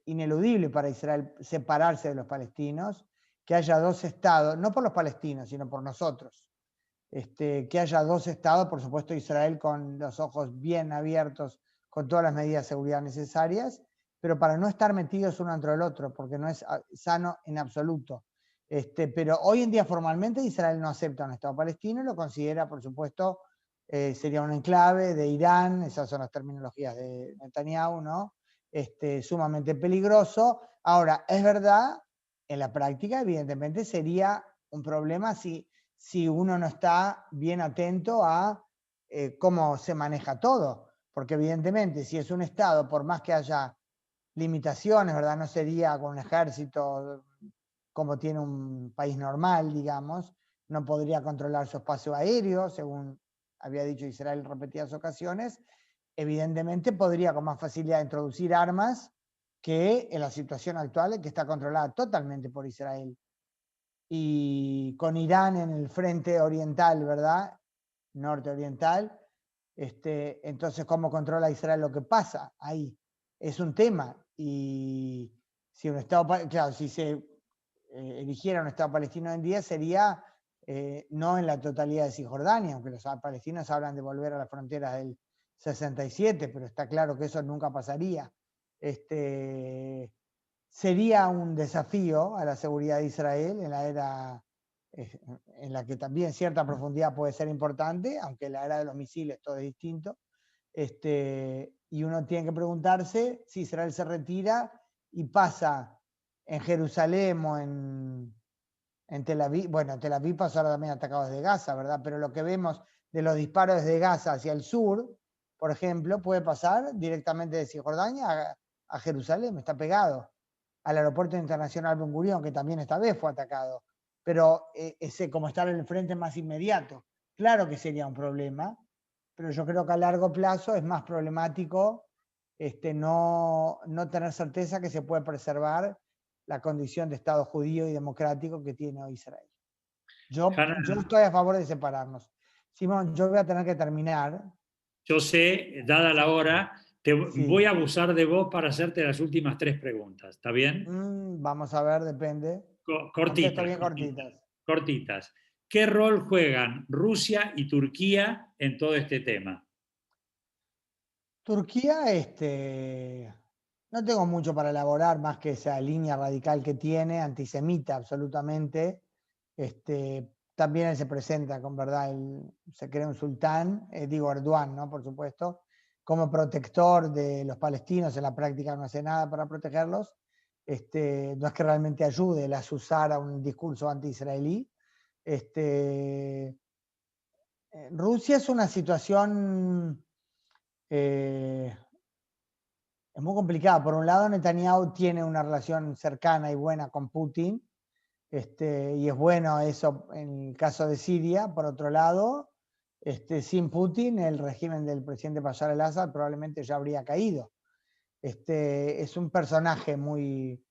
ineludible para Israel separarse de los palestinos, que haya 2 estados, no por los palestinos, sino por nosotros. Que haya 2 estados, por supuesto Israel con los ojos bien abiertos, con todas las medidas de seguridad necesarias, pero para no estar metidos uno entre el otro, porque no es sano en absoluto. Pero hoy en día formalmente Israel no acepta un Estado palestino y lo considera, por supuesto, sería un enclave de Irán, esas son las terminologías de Netanyahu, ¿no? Sumamente peligroso. Ahora, es verdad, en la práctica, evidentemente, sería un problema si uno no está bien atento a cómo se maneja todo. Porque evidentemente, si es un Estado, por más que haya limitaciones, ¿verdad? No sería con un ejército como tiene un país normal, digamos. No podría controlar su espacio aéreo, según había dicho Israel en repetidas ocasiones. Evidentemente podría con más facilidad introducir armas que en la situación actual, que está controlada totalmente por Israel. Y con Irán en el frente oriental, ¿verdad? Norte oriental. Entonces, ¿cómo controla Israel lo que pasa ahí? Es un tema. Y si un Estado, claro, si se eligiera un Estado palestino en día, sería no en la totalidad de Cisjordania, aunque los palestinos hablan de volver a las fronteras del 67, pero está claro que eso nunca pasaría. Sería un desafío a la seguridad de Israel en la era en la que también cierta profundidad puede ser importante, aunque en la era de los misiles todo es distinto. Y uno tiene que preguntarse si Israel se retira y pasa en Jerusalén o en Tel Aviv. Bueno, Tel Aviv pasó ahora también atacado desde Gaza, ¿verdad? Pero lo que vemos de los disparos desde Gaza hacia el sur, por ejemplo, puede pasar directamente de Cisjordania a Jerusalén, está pegado. Al aeropuerto internacional Ben Gurión, que también esta vez fue atacado. Pero ese como estar en el frente más inmediato. Claro que sería un problema, pero yo creo que a largo plazo es más problemático no tener certeza que se puede preservar la condición de Estado judío y democrático que tiene hoy Israel. Yo Hanna, estoy a favor de separarnos. Simón, yo voy a tener que terminar. yo sé, dada la hora, voy Sí. a abusar de vos para hacerte las últimas 3 preguntas. ¿Está bien? Vamos a ver, depende. Contesto Cortitas, bien cortitas. cortitas, cortitas. ¿Qué rol juegan Rusia y Turquía en todo este tema? Turquía, no tengo mucho para elaborar más que esa línea radical que tiene, antisemita absolutamente. También él se presenta con verdad, se cree un sultán, digo Erdogan, ¿no? Por supuesto, como protector de los palestinos, en la práctica no hace nada para protegerlos. No es que realmente ayude el azuzar a un discurso anti-israelí. Rusia es una situación es muy complicada. Por un lado, Netanyahu tiene una relación cercana y buena con Putin, y es bueno eso en el caso de Siria. Por otro lado, sin Putin, el régimen del presidente Bashar al-Assad probablemente ya habría caído. Es un personaje muy,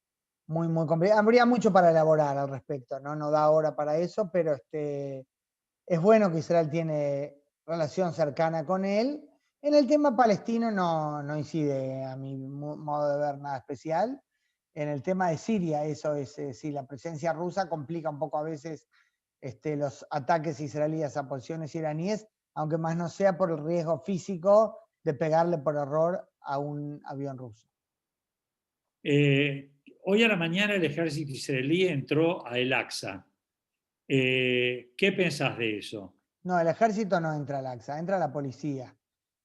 muy, muy complicado. Habría mucho para elaborar al respecto, ¿no? No da hora para eso, pero es bueno que Israel tiene relación cercana con él. En el tema palestino no incide a mi modo de ver nada especial. En el tema de Siria, eso es, sí, la presencia rusa complica un poco a veces los ataques israelíes a posiciones iraníes, aunque más no sea por el riesgo físico de pegarle por error a un avión ruso. Hoy a la mañana el ejército israelí entró a El Aqsa. ¿Qué pensás de eso? No, el ejército no entra al Aqsa, entra la policía.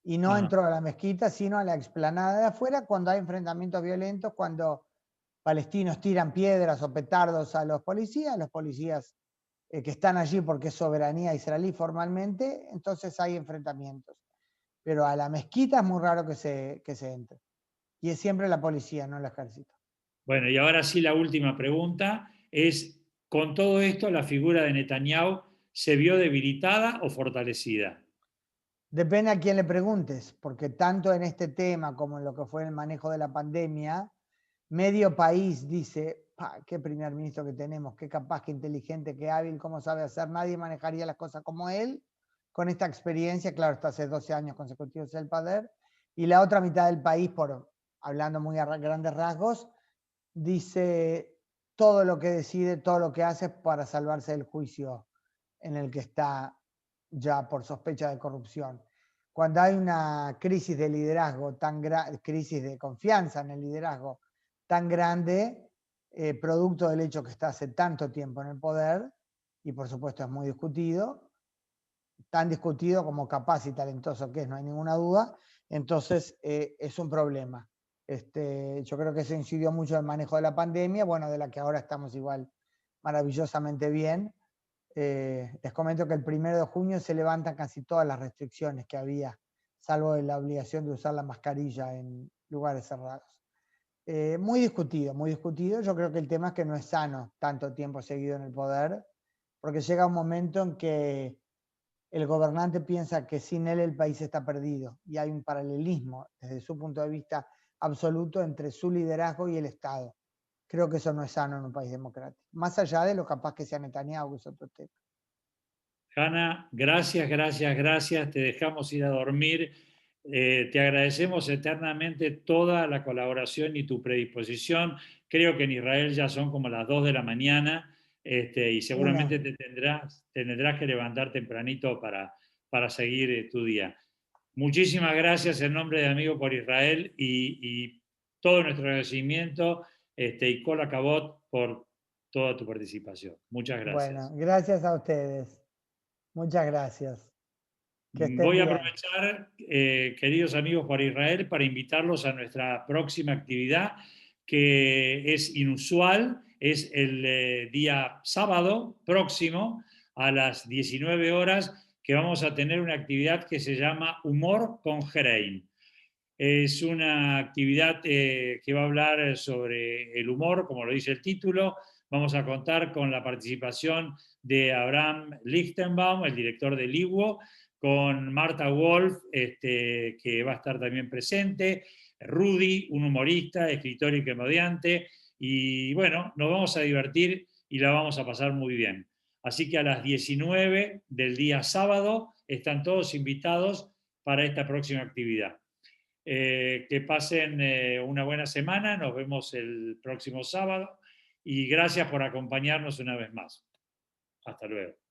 Y no Ah, entró a la mezquita, sino a la explanada de afuera cuando hay enfrentamientos violentos, cuando palestinos tiran piedras o petardos a los policías que están allí porque es soberanía israelí formalmente, entonces hay enfrentamientos. Pero a la mezquita es muy raro que se entre. Y es siempre la policía, no el ejército. bueno, y ahora sí la última pregunta es, ¿con todo esto la figura de Netanyahu se vio debilitada o fortalecida? Depende a quién le preguntes, porque tanto en este tema como en lo que fue el manejo de la pandemia, medio país dice, qué primer ministro que tenemos, qué capaz, qué inteligente, qué hábil, cómo sabe hacer, nadie manejaría las cosas como él, con esta experiencia, claro, está hace 12 años consecutivos en el poder, y la otra mitad del país, hablando muy a grandes rasgos, dice todo lo que decide, todo lo que hace para salvarse del juicio en el que está ya por sospecha de corrupción. Cuando hay una crisis de liderazgo tan grande, crisis de confianza en el liderazgo tan grande, producto del hecho que está hace tanto tiempo en el poder, y por supuesto es muy discutido, tan discutido como capaz y talentoso que es, no hay ninguna duda, entonces es un problema. Yo creo que se incidió mucho en el manejo de la pandemia, bueno, de la que ahora estamos igual maravillosamente bien. Les comento que el 1 de junio se levantan casi todas las restricciones que había, salvo la obligación de usar la mascarilla en lugares cerrados. Muy discutido, muy discutido. Yo creo que el tema es que no es sano tanto tiempo seguido en el poder, porque llega un momento en que el gobernante piensa que sin él el país está perdido y hay un paralelismo desde su punto de vista absoluto entre su liderazgo y el Estado. Creo que eso no es sano en un país democrático, más allá de lo capaz que sea Netanyahu, que es otro tema. Hanna, gracias, gracias, gracias. Te dejamos ir a dormir. Te agradecemos eternamente toda la colaboración y tu predisposición. Creo que en Israel ya son como las 2 de la mañana, y seguramente Una, tendrás que levantar tempranito para seguir tu día. Muchísimas gracias en nombre de Amigos por Israel y todo nuestro agradecimiento, y Kol Hakavod por toda tu participación. Muchas bueno, gracias. gracias a ustedes. Muchas gracias. Que estén Voy a bien. aprovechar, queridos amigos por Israel, para invitarlos a nuestra próxima actividad, que es inusual, es el día sábado próximo a las 19 horas, que vamos a tener una actividad que se llama Humor con Gerein. Es una actividad que va a hablar sobre el humor, como lo dice el título. Vamos a contar con la participación de Abraham Lichtenbaum, el director del IWO, con Marta Wolf, que va a estar también presente, Rudy, un humorista, escritor y comediante, y bueno, nos vamos a divertir y la vamos a pasar muy bien. Así que a las 19 del día sábado están todos invitados para esta próxima actividad. Que pasen una buena semana, nos vemos el próximo sábado y gracias por acompañarnos una vez más. Hasta luego.